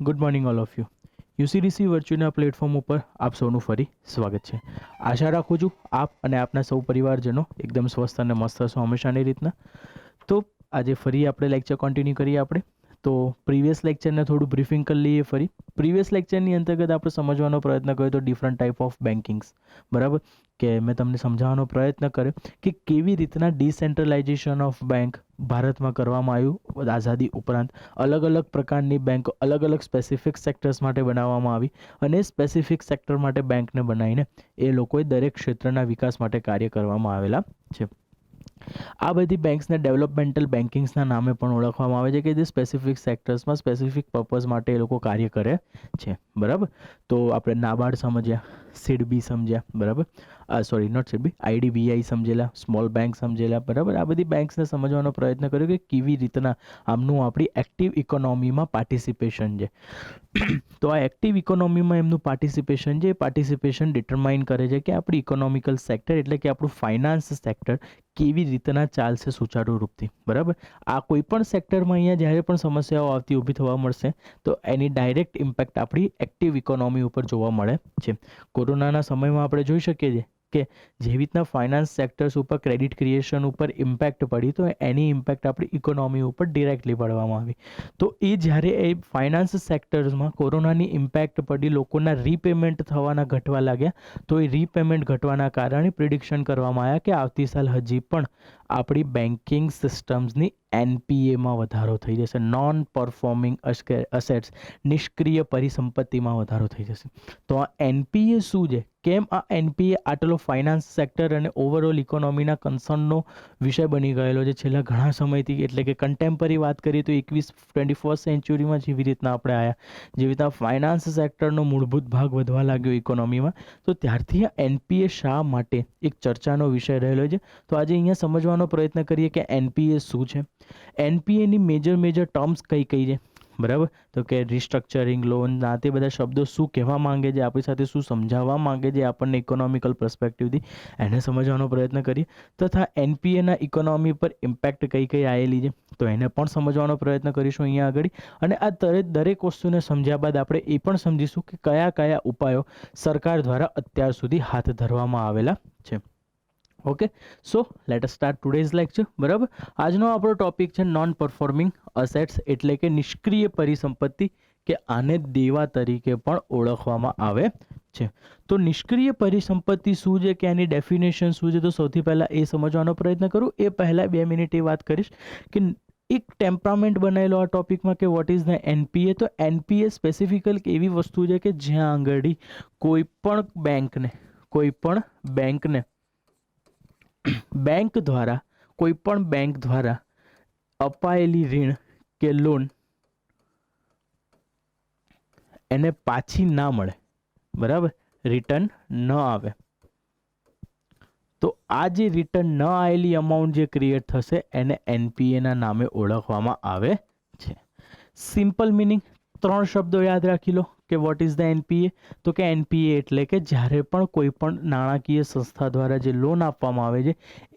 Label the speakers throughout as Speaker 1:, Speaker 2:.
Speaker 1: Good morning all of you. UCDC વર્ચ્યુઅલના platform ઉપર આપ સૌનું ફરી સ્વાગત છે. આશા રાખું છું આપ અને આપના સૌ પરિવારજનો એકદમ સ્વસ્થ અને મસ્ત હશો હંમેશાની રીતના. તો આજે ફરી આપણે લેક્ચર કન્ટિન્યુ કરીએ આપણે. તો પ્રીવિયસ લેક્ચરને થોડું બ્રીફિંગ કરી લઈએ ફરી. પ્રીવિયસ લેક્ચરની અંતર્ગત આપણે સમજવાનો પ્રયત્ન કર્યો તો ડિફરન્ટ ટાઈપ ઓફ બેન્કિંગ્સ, બરાબર, કે મેં તમને સમજાવવાનો પ્રયત્ન કર્યો કે કેવી રીતના ડિસેન્ટ્રલાઇઝેશન ઓફ બેંક ભારતમાં કરવામાં આવ્યું આઝાદી ઉપરાંત. અલગ અલગ પ્રકારની બેંકો અલગ અલગ સ્પેસિફિક સેક્ટર્સ માટે બનાવવામાં આવી અને સ્પેસિફિક સેક્ટર માટે બેંકને બનાવીને એ લોકોએ દરેક ક્ષેત્રના વિકાસ માટે કાર્ય કરવામાં આવેલા છે. આ બધી બેંક્સને ડેવલપમેન્ટલ બેન્કિંગ્સના નામે પણ ઓળખવામાં આવે છે કે જે સ્પેસિફિક સેક્ટર્સમાં સ્પેસિફિક પર્પઝ માટે એ લોકો કાર્ય કરે છે, બરાબર. તો આપણે નાબાર્ડ સમજ્યા, સીડબી સમજ્યા, બરાબર, સોરી નોટ સીડબી, આઈડીબીઆઈ સમજેલા, સ્મોલ બેંક સમજેલા, બરાબર. આ બધી બેંક્સને સમજવાનો પ્રયત્ન કર્યો કે કેવી રીતના આમનું આપણી એક્ટિવ ઇકોનોમીમાં પાર્ટિસિપેશન છે. તો આ એક્ટિવ ઇકોનોમીમાં એમનું પાર્ટિસિપેશન છે, પાર્ટિસિપેશન ડિટરમાઇન કરે છે કે આપણી ઇકોનોમિકલ સેક્ટર એટલે કે આપણું ફાઇનાન્સ સેક્ટર કેવી રીતના ચાલશે સુચારુ રૂપથી, બરાબર. આ કોઈ પણ સેક્ટરમાં અહીંયા જ્યારે પણ સમસ્યાઓ આવતી ઊભી થવા મળશે તો એની ડાયરેક્ટ ઇમ્પેક્ટ આપણી એક્ટિવ ઇકોનોમી ઉપર જોવા મળે છે. કોરોનાના સમયમાં આપણે જોઈ શકીએ છીએ કે જેવી રીતના ફાઇનાન્સ સેક્ટર્સ ઉપર ક્રેડિટ ક્રિએશન ઉપર ઇમ્પેક્ટ પડી તો એની ઇમ્પેક્ટ આપણી ઇકોનોમી ઉપર ડિરેક્ટલી પડવામાં આવી. તો એ જ્યારે એ ફાઇનાન્સ સેક્ટર્સમાં કોરોનાની ઇમ્પેક્ટ પડી, લોકોના રીપેમેન્ટ થવાના ઘટવા લાગ્યા, તો એ રીપેમેન્ટ ઘટવાના કારણે પ્રિડિક્શન કરવામાં આવ્યા કે આવતી સાલ હજી પણ આપણી બેન્કિંગ સિસ્ટમ્સની એનપીએમાં વધારો થઈ જશે, નોન પરફોર્મિંગ અસેટ્સ, નિષ્ક્રિય પરિસંપત્તિમાં વધારો થઈ જશે. તો આ એનપીએ શું છે, કેમ આ એનપીએ આટલો ફાઇનાન્સ સેક્ટર અને ઓવરઓલ ઇકોનોમીના કન્સર્નનો વિષય બની ગયેલો છે છેલ્લા ઘણા સમયથી, એટલે કે કન્ટેમ્પરરી વાત કરીએ તો 21st સેન્ચુરીમાં જેવી રીતના આપણે આવ્યા, જેવી રીતના ફાઇનાન્સ સેક્ટરનો મૂળભૂત ભાગ વધવા લાગ્યો ઇકોનોમીમાં, તો ત્યારથી આ એનપીએ શા માટે એક ચર્ચાનો વિષય રહેલો છે. તો આજે અહીંયા સમજવાનો પ્રયત્ન કરીએ કે એનપીએ શું છે, એનપીએની મેજર ટર્મ્સ કઈ કઈ છે, બરાબર. તો કે રિસ્ટ્રક્ચરિંગ લોન, આ તે બધા શબ્દો શું કહેવા માંગે છે, આપણી સાથે શું સમજાવવા માંગે છે આપણને ઇકોનોમિકલ પર્સપેક્ટિવથી, એને સમજવાનો પ્રયત્ન કરીએ. તથા એનપીએના ઇકોનોમી પર ઇમ્પેક્ટ કઈ કઈ આવેલી છે તો એને પણ સમજવાનો પ્રયત્ન કરીશું અહીંયા આગળ. અને આ દરેક વસ્તુને સમજ્યા બાદ આપણે એ પણ સમજીશું કે કયા કયા ઉપાયો સરકાર દ્વારા અત્યાર સુધી હાથ ધરવામાં આવેલા છે. Okay, so let us start today's lecture, બરાબર. આજનો આપણો ટોપિક છે નોન પરફોર્મિંગ અસેટ્સ એટલે કે નિષ્ક્રિય પરિસંપત્તિ, કે આને દેવા તરીકે પણ ઓળખવામાં આવે છે. તો નિષ્ક્રિય પરિસંપત્તિ શું છે કે એની ડેફિનેશન શું છે, તો સૌથી પહેલાં એ સમજવાનો પ્રયત્ન કરું. એ પહેલાં 2 મિનિટ એ વાત કરીશ કે એક ટેમ્પરામેન્ટ બનાવેલો આ ટોપિકમાં કે વોટ ઇઝ ધ એનપીએ. તો એનપીએ સ્પેસિફિકલ એવી વસ્તુ છે કે જ્યાં આગળ કોઈ પણ બેંકને કોઈ પણ બેંક દ્વારા અપાયેલી ઋણ કે લોન એને પાછી ના મળે, બરાબર, રિટર્ન ન આવે. તો આ જે રિટર્ન ન આવેલી અમાઉન્ટ જે ક્રિએટ થશે એને એનપીએ ના નામે ઓળખવામાં આવે છે. સિમ્પલ મિનિંગ 3 શબ્દો યાદ રાખી લો કે વોટ ઇઝ ધ એનપીએ. તો કે એનપીએ એટલે કે જ્યારે પણ કોઈ પણ નાણાકીય સંસ્થા દ્વારા જે લોન આપવામાં આવે છે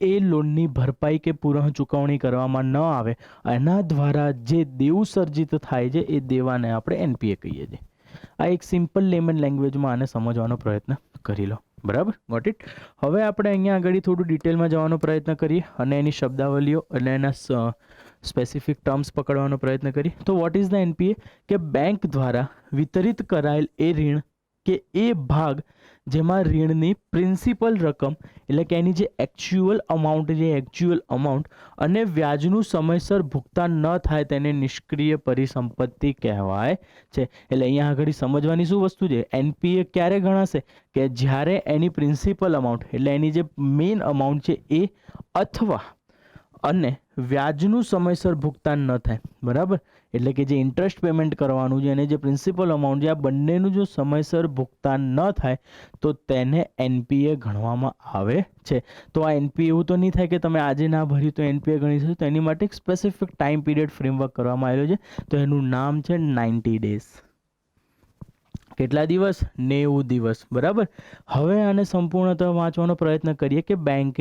Speaker 1: એ લોનની ભરપાઈ કે પુનઃ ચૂકવણી કરવામાં ન આવે, એના દ્વારા જે દેવું સર્જિત થાય છે એ દેવાને આપણે એનપીએ કહીએ છીએ. આ એક સિમ્પલ લેમન લેંગ્વેજમાં આને સમજવાનો પ્રયત્ન કરી લો, બરાબર, ગોટ ઇટ. હવે આપણે અહીંયા આગળ થોડું ડિટેલમાં જવાનો પ્રયત્ન કરીએ અને એની શબ્દાવલીઓ અને એના સ્પેસિફિક ટર્મ્સ પકડવાનો પ્રયત્ન કરીએ. તો વોટ ઇઝ ધ એનપીએ કે બેંક દ્વારા વિતરિત કરાયેલ એ ઋણ કે એ ભાગ જેમાં ઋણની પ્રિન્સિપલ રકમ એટલે કે એની જે એકચ્યુઅલ અમાઉન્ટ અને વ્યાજનું સમયસર ભુગતાન ન થાય તેને નિષ્ક્રિય પરિસંપત્તિ કહેવાય છે. એટલે અહીંયા આગળ સમજવાની શું વસ્તુ છે, એનપીએ ક્યારે ગણાશે કે જ્યારે એની પ્રિન્સિપલ અમાઉન્ટ એટલે એની જે મેઇન અમાઉન્ટ છે એ અથવા અને વ્યાજનું સમયસર ભુગતાન ન થાય, બરાબર. એટલે કે જે ઇન્ટરેસ્ટ પેમેન્ટ કરવાનું છે અને જે પ્રિન્સિપલ અમાઉન્ટ છે આ બંનેનું જો સમયસર ભુગતાન ન થાય તો તેને એનપીએ ગણવામાં આવે છે. તો આ એનપીએ એવું તો નહીં થાય કે તમે આજે ના ભર્યું તો એનપીએ ગણી શકશો. તો એની માટે એક સ્પેસિફિક ટાઈમ પીરિયડ ફ્રેમવર્ક કરવામાં આવેલો છે. તો એનું નામ છે 90 ડેઝ. કેટલા દિવસ? 90 દિવસ, બરાબર. હવે આને સંપૂર્ણતઃ વાંચવાનો પ્રયત્ન કરીએ કે બેંક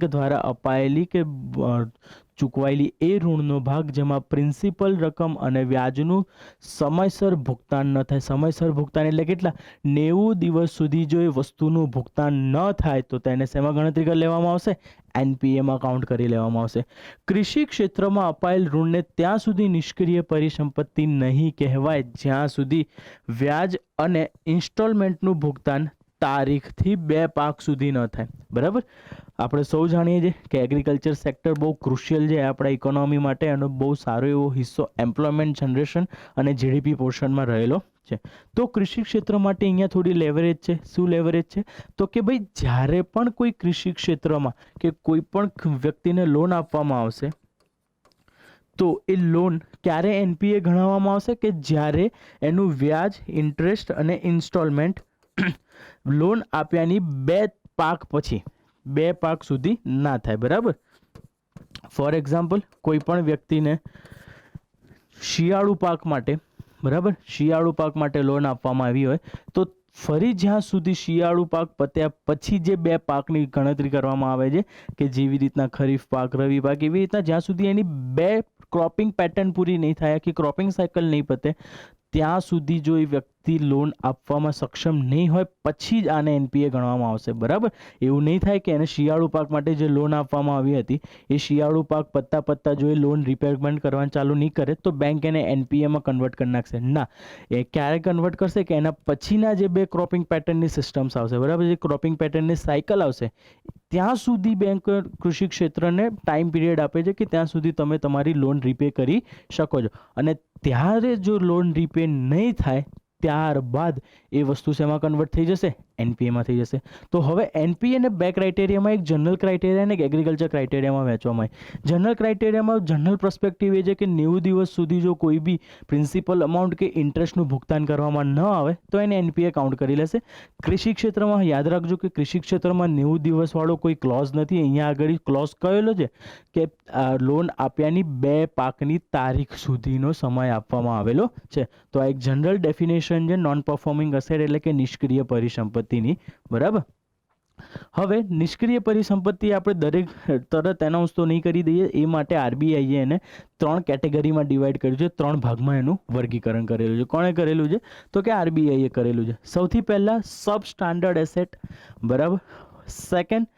Speaker 1: દ્વારા અપાયેલી કે ચૂકવાયેલી એ ઋણનો ભાગ જેમાં પ્રિન્સિપલ રકમ અને વ્યાજનું સમયસર ભુગતાન ન થાય. સમયસર ભુગતાન એટલે કેટલા? 90 દિવસ સુધી જો એ વસ્તુનું ભુગતાન ન થાય તો તેને શેમાં ગણતરી કરી લેવામાં આવશે? એનપીએમાં કાઉન્ટ કરી લેવામાં આવશે. કૃષિ ક્ષેત્રમાં અપાયેલ ઋણને ત્યાં સુધી નિષ્ક્રિય પરિસંપત્તિ નહીં કહેવાય જ્યાં સુધી વ્યાજ અને ઇન્સ્ટોલમેન્ટનું ભુગતાન તારીખથી 2 પાક સુધી ન થાય. બરાબર, આપણે સૌ જાણીએ છીએ કે એગ્રીકલ્ચર સેક્ટર બહુ ક્રુશિયલ છે આપણા ઇકોનોમી માટે, અને બહુ સારો એવો હિસ્સો એમ્પ્લોયમેન્ટ જનરેશન અને જીડીપી પોર્શનમાં રહેલો છે. તો કૃષિ ક્ષેત્ર માટે અહીંયા થોડી લેવરેજ છે. શું લેવરેજ છે? તો કે ભાઈ જ્યારે પણ કોઈ કૃષિ ક્ષેત્રમાં કે કોઈ પણ વ્યક્તિને લોન આપવામાં આવશે તો એ લોન ક્યારે એનપીએ ગણવામાં આવશે? કે જ્યારે એનું વ્યાજ, ઇન્ટરેસ્ટ અને ઇન્સ્ટોલમેન્ટ લોન આપ્યાની 2 પાક પછી 2 પાક સુધી ના થાય. બરાબર, ફોર એક્ઝામ્પલ કોઈ પણ વ્યક્તિને શિયાળુ પાક માટે, બરાબર, શિયાળુ પાક માટે લોન આપવામાં આવી હોય તો ફરી જ્યાં સુધી શિયાળુ પાક પત્યા પછી જે 2 પાકની ગણતરી કરવામાં આવે છે કે જેવી રીતના ખરીફ પાક, રવિ પાક, એવી રીતના જ્યાં સુધી એની 2 ક્રોપિંગ પેટર્ન પૂરી નહીં થાય, કે ક્રોપિંગ સાયકલ નહીં પતે, ત્યાં સુધી જો એ વ્યક્તિ લોન આપવામાં સક્ષમ નહીં હોય પછી જ આને એનપીએ ગણવામાં આવશે. બરાબર, એવું નહીં થાય કે એને શિયાળુ પાક માટે જે લોન આપવામાં આવી હતી એ શિયાળુ પાક પત્તા જો એ લોન રિપેમેન્ટ કરવાનું ચાલુ નહીં કરે તો બેંક એને એનપીએમાં કન્વર્ટ કરી નાખશે. ના, એ ક્યારે કન્વર્ટ કરશે? કે એના પછીના જે 2 ક્રોપિંગ પેટર્નની સિસ્ટમ્સ આવશે, બરાબર, જે ક્રોપિંગ પેટર્નની સાયકલ આવશે ત્યાં સુધી બેંક કૃષિ ક્ષેત્રને ટાઈમ પીરિયડ આપે છે કે ત્યાં સુધી તમે તમારી લોન રીપે કરી શકો છો. અને ત્યારે જો લોન રીપે નહીં થાય ત્યારબાદ એ વસ્તુ શેમાં કન્વર્ટ થઈ જશે? એનપીએમાં થઈ જશે. તો હવે એનપીએ ને 2 ક્રાઇટેરિયામાં, એક જનરલ ક્રાઇટેરિયા અને એક એગ્રીકલ્ચર ક્રાઇટેરિયામાં વહેંચવામાં આવે. જનરલ ક્રાઇટેરિયામાં જનરલ પર્સપેક્ટિવ એ છે કે 90 દિવસ સુધી જો કોઈ બી પ્રિન્સિપલ અમાઉન્ટ કે ઇન્ટરેસ્ટનું ભુગતાન કરવામાં ન આવે તો એને એનપીએ કાઉન્ટ કરી લેશે. કૃષિ ક્ષેત્રમાં યાદ રાખજો કે કૃષિ ક્ષેત્રમાં 90 દિવસવાળો કોઈ ક્લોઝ નથી. અહીંયા આગળ ક્લોઝ કહેલો છે કે લોન આપ્યાની 2 પાકની તારીખ સુધીનો સમય આપવામાં આવેલો છે. તો આ એક જનરલ ડેફિનેશન છે નોન પરફોર્મિંગ અસેટ એટલે કે નિષ્ક્રિય પરિસંપત્તિની. બરાબર, હવે નિષ્ક્રિય પરિસંપત્તિ આપણે દરેક તરત એનાઉન્સ તો નહીં કરી દઈએ, એ માટે આરબીઆઈએ એને 3 કેટેગરીમાં ડિવાઈડ કર્યું છે, 3 ભાગમાં એનું વર્ગીકરણ કરેલું છે. કોણે કરેલું છે? તો કે આરબીઆઈએ કરેલું છે. સૌથી પહેલા સબ સ્ટાન્ડર્ડ એસેટ, બરાબર, સેકન્ડ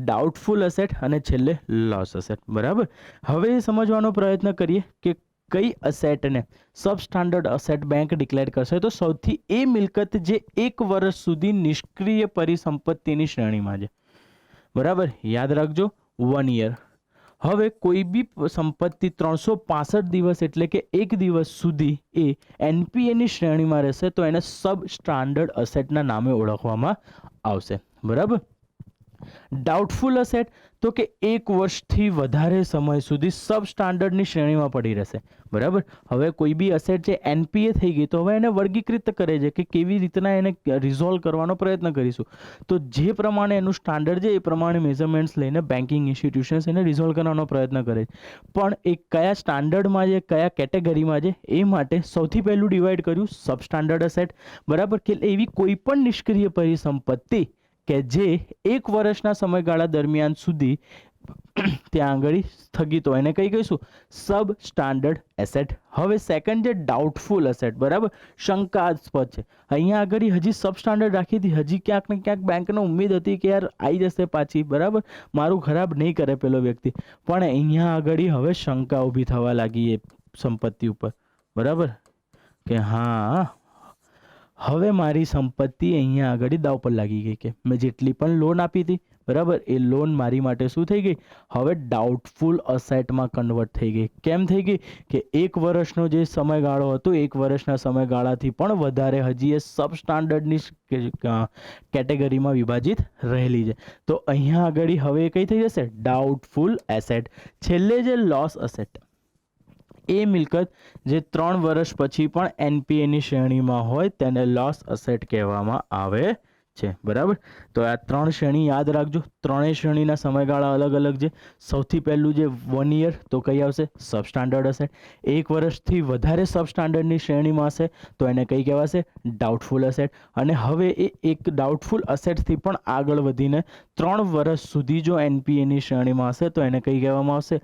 Speaker 1: ડાઉટફુલ અસેટ અને છેલ્લે લોસ અસેટ. બરાબર, હવે સમજવાનો પ્રયત્ન કરીએ કે કઈ અસેટને સબસ્ટાન્ડર્ડ અસેટ બેંક ડિક્લેર કરશે. તો સૌથી એ મિલકત જે 1 વર્ષ સુધી નિષ્ક્રિય પરિસંપત્તિની શ્રેણીમાં છે. બરાબર, યાદ રાખજો 1 યર. હવે કોઈ બી સંપત્તિ 365 દિવસ એટલે કે 1 દિવસ સુધી એ એનપીએની શ્રેણીમાં રહેશે તો એને સબ સ્ટાન્ડર્ડ અસેટના નામે ઓળખવામાં આવશે. બરાબર, ડાઉટફુલ અસેટ તો કે 1 વર્ષથી વધારે સમય સુધી સબ સ્ટાન્ડર્ડની શ્રેણીમાં પડી રહેશે. બરાબર, હવે કોઈ બી અસેટ છે એનપીએ થઈ ગઈ તો હવે એને વર્ગીકૃત કરે છે કે કેવી રીતના એને રિઝોલ્વ કરવાનો પ્રયત્ન કરીશું. તો જે પ્રમાણે એનું સ્ટાન્ડર્ડ છે એ પ્રમાણે મેઝરમેન્ટ્સ લઈને બેન્કિંગ ઇન્સ્ટિટ્યુશન્સ એને રિઝોલ્વ કરવાનો પ્રયત્ન કરે છે. પણ એ કયા સ્ટાન્ડર્ડમાં છે, કયા કેટેગરીમાં છે, એ માટે સૌથી પહેલું ડિવાઈડ કર્યું સબ સ્ટાન્ડર્ડ અસેટ. બરાબર, કે એવી કોઈ પણ નિષ્ક્રિય પરિસંપત્તિ કે જે 1 વર્ષના સમયગાળા દરમિયાન સુધી ત્યાં આગળ સ્થગિત હોય એને કઈ કહીશું? સબ સ્ટાન્ડર્ડ એસેટ. હવે સેકન્ડ છે ડાઉટફુલ અસેટ. બરાબર, શંકાસ્પદ છે. અહીંયા આગળ હજી સબ સ્ટાન્ડર્ડ રાખી હતી, હજી ક્યાંક ને ક્યાંક બેંકને ઉમ્મીદ હતી કે યાર આવી જશે પાછી, બરાબર, મારું ખરાબ નહીં કરે પેલો વ્યક્તિ, પણ અહીંયા આગળ હવે શંકા ઊભી થવા લાગી એ સંપત્તિ ઉપર. બરાબર, કે હા હવે મારી સંપત્તિ અહીંયા આગળ દાવ પર લાગી ગઈ, કે મેં જેટલી પણ લોન આપી હતી, બરાબર, એ લોન મારી માટે શું થઈ ગઈ? હવે ડાઉટફુલ અસેટમાં કન્વર્ટ થઈ ગઈ. કેમ થઈ ગઈ? કે 1 વર્ષનો જે સમયગાળો હતો 1 વર્ષના સમયગાળાથી પણ વધારે હજી એ સબ સ્ટાન્ડર્ડની કેટેગરીમાં વિભાજિત રહેલી છે. તો અહીંયા આગળ હવે કઈ થઈ જશે? Doubtful asset. છેલ્લે જે લોસ અસેટ, એ મિલકત જે 3 વર્ષ પછી પણ એનપીએની શ્રેણીમાં હોય તેને લોસ અસેટ કહેવામાં આવે છે, બરાબર. તો આ 3 શ્રેણી યાદ રાખજો. ત્રણેય શ્રેણીના સમયગાળા અલગ અલગ છે. સૌથી પહેલું જે 1 યર, તો કઈ આવશે? Substandard asset. 1 વર્ષથી વધારે સબસ્ટાન્ડર્ડની શ્રેણીમાં હશે તો એને કઈ કહેવાશે? Doubtful asset. અને હવે એ એક ડાઉટફુલ અસેટથી પણ આગળ વધીને 3 વર્ષ સુધી જો એનપીએની શ્રેણીમાં હશે તો એને કઈ કહેવામાં આવશે?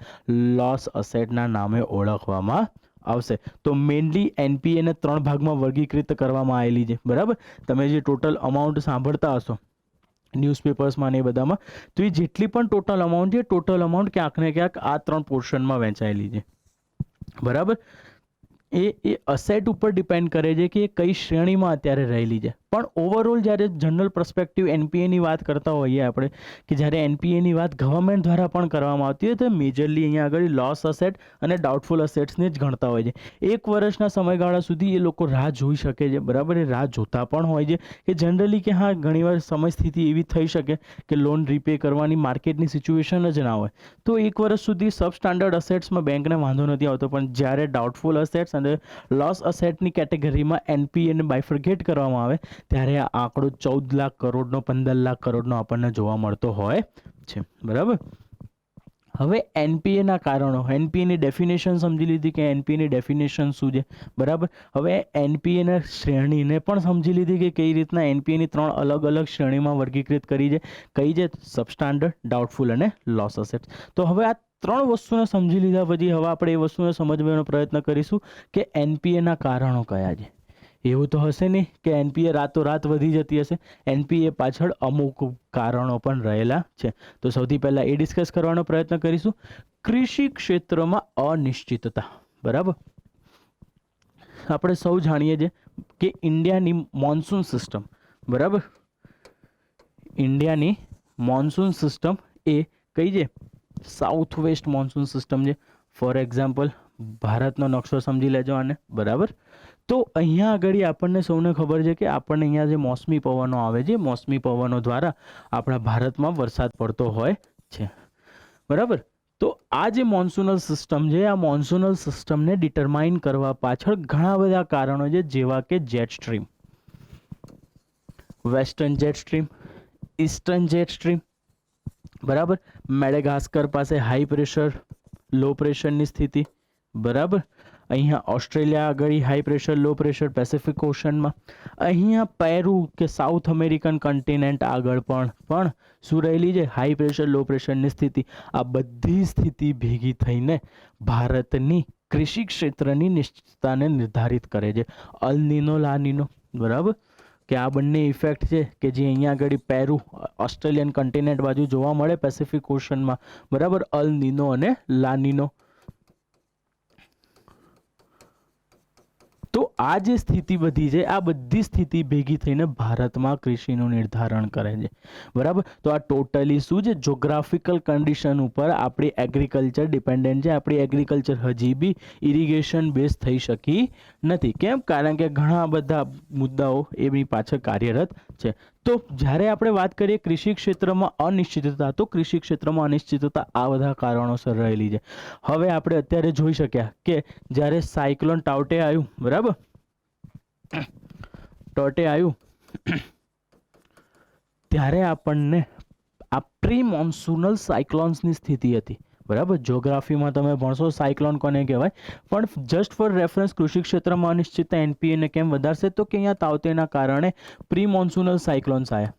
Speaker 1: લોસ અસેટના નામે ઓળખવામાં આવશે. તો મેઇનલી એનપીએને 3 ભાગમાં વર્ગીકૃત કરવામાં આવેલી છે, બરાબર. તમે જે ટોટલ અમાઉન્ટ સાંભળતા હશો ન્યૂઝપેપર્સમાં ને એ બધામાં, તો એ જેટલી પણ ટોટલ અમાઉન્ટ છે, ટોટલ અમાઉન્ટ ક્યાંક ને ક્યાંક આ 3 પોર્શનમાં વહેંચાયેલી છે, બરાબર. એ અસેટ ઉપર ડિપેન્ડ કરે છે કે એ કઈ શ્રેણીમાં અત્યારે રહેલી છે. પણ ઓવરઓલ જ્યારે જનરલ પર્સપેક્ટિવ એનપીએની વાત કરતા હોઈએ આપણે, કે જ્યારે એનપીએની વાત ગવર્મેન્ટ દ્વારા પણ કરવામાં આવતી હોય તો મેજરલી અહીંયા આગળ લોસ અસેટ અને ડાઉટફુલ અસેટ્સને જ ગણતા હોય છે. 1 વર્ષના સમયગાળા સુધી એ લોકો રાહ જોઈ શકે છે, બરાબર. એ રાહ જોતા પણ હોય છે કે જનરલી કે હા ઘણીવાર સમય સ્થિતિ એવી થઈ શકે કે લોન રીપે કરવાની માર્કેટની સિચ્યુએશન જ ના હોય, તો 1 વર્ષ સુધી સબસ્ટાન્ડર્ડ અસેટ્સમાં બેંકને વાંધો નથી આવતો. પણ જ્યારે ડાઉટફુલ અસેટ્સ અને લોસ અસેટની કેટેગરીમાં એનપીએને બાયફર્ગેટ કરવામાં આવે ત્યારે આ આંકડો 14 લાખ કરોડનો 15 લાખ કરોડનો આપણને જોવા મળતો હોય છે, બરાબર. હવે એનપીએના કારણો, એનપીએની ડેફિનેશન સમજી લીધી કે એનપીએની ડેફિનેશન શું છે, બરાબર. હવે એનપીએના શ્રેણીને પણ સમજી લીધી કે કઈ રીતના એનપીએની 3 અલગ અલગ શ્રેણીમાં વર્ગીકૃત કરી છે. કઈ છે? સબસ્ટાન્ડર્ડ, ડાઉટફુલ અને લોસ અસેટ. તો હવે આ 3 વસ્તુને સમજી લીધા પછી હવે આપણે એ વસ્તુને સમજવાનો પ્રયત્ન કરીશું કે એનપીએના કારણો કયા છે. એવું તો હશે નહીં કે એનપીએ રાતોરાત વધી જતી હશે. એનપીએ પાછળ અમુક કારણો પણ રહેલા છે. તો સૌથી પહેલાં એ ડિસ્કસ કરવાનો પ્રયત્ન કરીશું. કૃષિ ક્ષેત્રમાં અનિશ્ચિતતા, બરાબર. આપણે સૌ જાણીએ છીએ કે ઇન્ડિયાની મોન્સૂન સિસ્ટમ, બરાબર. ઇન્ડિયાની મોન્સૂન સિસ્ટમ એ કઈ છે? સાઉથ વેસ્ટ મોન્સૂન સિસ્ટમ છે. ફોર એક્ઝામ્પલ ભારતનો નકશો સમજી લેજો આને, બરાબર. તો અહીંયા આગળ આપણને સૌને ખબર છે કે આપણને અહીંયા જે મોસમી પવનો આવે છે, મોસમી પવનો દ્વારા આપણા ભારતમાં વરસાદ પડતો હોય છે, બરાબર. તો આ જે મોન્સૂનલ સિસ્ટમ છે, આ મોન્સૂનલ સિસ્ટમને ડિટરમાઇન કરવા પાછળ ઘણા બધા કારણો છે, જેવા કે jet stream, western jet stream, eastern jet stream, બરાબર. મેડેગાસ્કર પાસે હાઈ પ્રેશર લો પ્રેશરની સ્થિતિ, બરાબર. અહીંયા ઓસ્ટ્રેલિયા આગળ high pressure low pressure Pacific ઓશનમાં. અહીંયા પેરુ કે સાઉથ અમેરિકન કન્ટિનેન્ટ આગળ પણ શું રહેલી છે? હાઈ પ્રેશર લો પ્રેશરની સ્થિતિ. આ બધી સ્થિતિ ભેગી થઈને ભારતની કૃષિ ક્ષેત્રની નિશ્ચિતતાને નિર્ધારિત કરે છે. અલ નીનો લા નીનો, બરાબર. કે આ બંને ઇફેક્ટ છે કે જે અહીંયા આગળ પેરુ ઓસ્ટ્રેલિયન કન્ટિનેન્ટ બાજુ જોવા મળે પેસિફિક ઓશનમાં, બરાબર. અલ નીનો અને લા નીનો. તો આ જે સ્થિતિ બધી છે, આ બધી સ્થિતિ ભેગી થઈને ભારતમાં કૃષિનું નિર્ધારણ કરે છે, બરાબર. તો આ ટોટલી શું છે? જોગ્રાફિકલ કન્ડિશન ઉપર આપણી એગ્રીકલ્ચર ડિપેન્ડન્ટ છે. આપણી એગ્રીકલ્ચર હજી બી ઇરિગેશન બેઝ થઈ શકી નથી. કેમ? કારણ કે ઘણા બધા મુદ્દાઓ એની પાછળ કાર્યરત છે. તો જ્યારે આપણે વાત કરીએ કૃષિ ક્ષેત્રમાં અનિશ્ચિતતા, તો કૃષિ ક્ષેત્રમાં અનિશ્ચિતતા આ બધા કારણોસર રહેલી છે. હવે આપણે અત્યારે જોઈ શક્યા કે જ્યારે સાયક્લોન ટાઉટે આવ્યું, બરાબર, ટોટે આવ્યું ત્યારે આપણને આ પ્રી મોન્સૂનલ સાયક્લોન્સની સ્થિતિ હતી, બરાબર. જ્યોગ્રાફીમાં તમે ભણશો સાયક્લોન કોને કહેવાય. પણ જસ્ટ ફોર રેફરન્સ કૃષિ ક્ષેત્રમાં અનિશ્ચિતતા એનપીએને કેમ વધારશે? તો કે અહીંયા તાવતેના કારણે પ્રી મોન્સૂનલ સાયક્લોન્સ આવ્યા.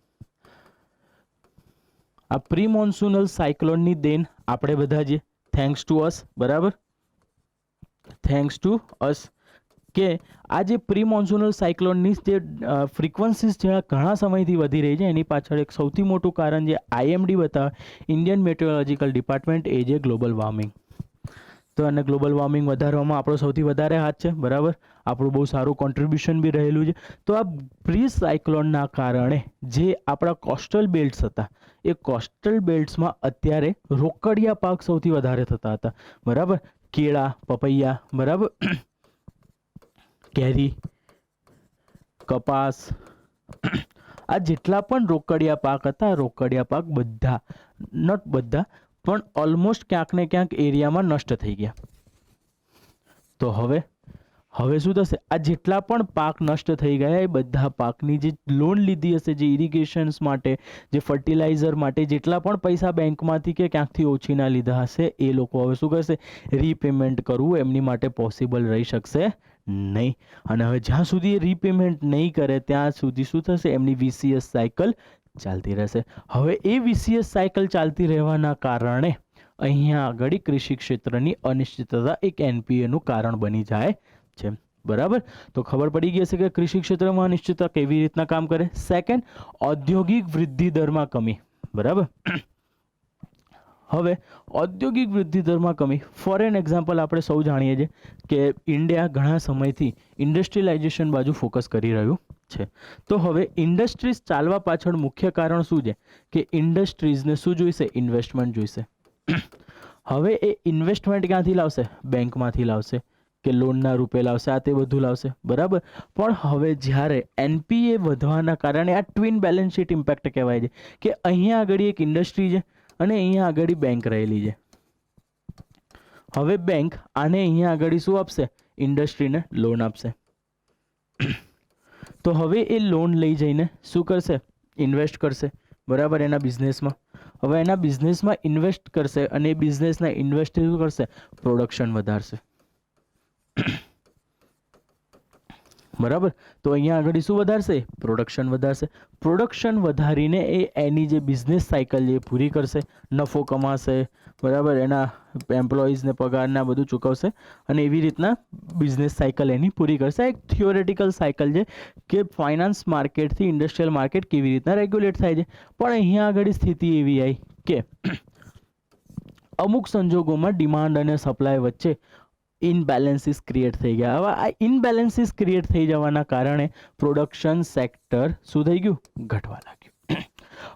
Speaker 1: આ પ્રી મોન્સૂનલ સાયક્લોનની દેન આપણે બધા જે થેન્ક્સ ટુ અસ, બરાબર, થેન્ક્સ ટુ અસ, કે આ જે પ્રી મોન્સૂનલ સાયક્લોનની જે ફ્રીક્વન્સીઝ છે ઘણા સમયથી વધી રહી છે, એની પાછળ એક સૌથી મોટું કારણ જે આઈએમડી બતાવે, ઇન્ડિયન મેટ્રોલોજીકલ ડિપાર્ટમેન્ટ, એ જે ગ્લોબલ વોર્મિંગ. તો અને ગ્લોબલ વોર્મિંગ વધારવામાં આપણો સૌથી વધારે હાથ છે, બરાબર. આપણું બહુ સારું કોન્ટ્રીબ્યુશન બી રહેલું છે. તો આ પ્રી સાયક્લોનના કારણે જે આપણા કોસ્ટલ બેલ્ટ્સ હતા, એ કોસ્ટલ બેલ્ટ્સમાં અત્યારે રોકડિયા પાક સૌથી વધારે થતા હતા, બરાબર. કેળા, પપૈયા, બરાબર, કેરી, કપાસ, આ જેટલા પણ રોકડિયા પાક હતા, રોકડિયા પાક બધા, નોટ બધા પણ ઓલમોસ્ટ ક્યાંક ને ક્યાંક એરિયામાં નષ્ટ થઈ ગયા. તો હવે હવે શું થશે, આ જેટલા પણ પાક નષ્ટ થઈ ગયા એ બધા પાકની જે લોન લીધી હશે, જે ઇરિગેશન્સ માટે, જે ફર્ટિલાઇઝર માટે, જેટલા પણ પૈસા બેંકમાંથી કે ક્યાંકથી ઓછીના લીધા હશે, એ લોકો હવે શું કરશે, રીપેમેન્ટ કરવું એમની માટે પોસિબલ રહી શકશે નહીં. અને હવે જ્યાં સુધી એ રીપેમેન્ટ નહીં કરે ત્યાં સુધી શું થશે, એમની વીસીએસ સાયકલ ચાલતી રહેશે. હવે એ વીસીએસ સાયકલ ચાલતી રહેવાના કારણે અહીંયા આગળ કૃષિ ક્ષેત્રની અનિશ્ચિતતા એક એનપીએનું કારણ બની જાય છે. બરાબર, તો ખબર પડી ગઈ હશે કે કૃષિ ક્ષેત્રમાં અનિશ્ચિતતા કેવી રીતના કામ કરે. સેકન્ડ, ઔદ્યોગિક વૃદ્ધિ દરમાં કમી. બરાબર, હવે ઔદ્યોગિક વૃદ્ધિ દરમાં કમી, ફોર એન એક્ઝામ્પલ આપણે સૌ જાણીએ છીએ કે ઇન્ડિયા ઘણા સમયથી ઇન્ડસ્ટ્રીયલાઇઝેશન બાજુ ફોકસ કરી રહ્યું છે. તો હવે ઇન્ડસ્ટ્રીઝ ચાલવા પાછળ મુખ્ય કારણ શું છે કે ઇન્ડસ્ટ્રીઝને શું જોઈશે, ઇન્વેસ્ટમેન્ટ જોઈશે. હવે એ ઇન્વેસ્ટમેન્ટ ક્યાંથી લાવશે, બેંકમાંથી લાવશે કે લોનના રૂપે લાવશે, આ તે બધું લાવશે. બરાબર, પણ હવે જ્યારે એનપીએ વધવાના કારણે આ ટ્વિન બેલેન્સ શીટ ઇમ્પેક્ટ કહેવાય છે કે અહીંયા આગળ એક ઇન્ડસ્ટ્રી છે અને અહીંયા આગળ બેંક રહેલી છે. હવે બેંક આને અહીંયા આગળ શું આપશે, ઇન્ડસ્ટ્રીને લોન આપશે. તો હવે એ લોન લઈ જઈને શું કરશે, ઇન્વેસ્ટ કરશે. બરાબર, એના બિઝનેસમાં. હવે એના બિઝનેસમાં ઇન્વેસ્ટ કરશે અને એ બિઝનેસના ઇન્વેસ્ટ શું કરશે, પ્રોડક્શન વધારશે. બરાબર, તો અહીંયા આગળ શું વધારશે, પ્રોડક્શન વધારશે. પ્રોડક્શન વધારીને એ એની જે બિઝનેસ સાયકલ છે એ પૂરી કરશે, નફો કમાશે. બરાબર, એના એમ્પ્લોઈઝને પગારના બધું ચૂકવશે અને એવી રીતના બિઝનેસ સાયકલ એની પૂરી કરશે. એક થિયોરેટિકલ સાયકલ છે કે ફાઇનાન્સ માર્કેટથી ઇન્ડસ્ટ્રીયલ માર્કેટ કેવી રીતના રેગ્યુલેટ થાય છે. પણ અહીંયા આગળ સ્થિતિ એવી આવી કે અમુક સંજોગોમાં ડિમાન્ડ અને સપ્લાય વચ્ચે ઇનબેલેન્સીસ ક્રિએટ થઈ ગયા. હવે આ ઇનબેલેન્સીસ ક્રિએટ થઈ જવાના કારણે પ્રોડક્શન સેક્ટર શું થઈ ગયું, ઘટવા લાગ્યું.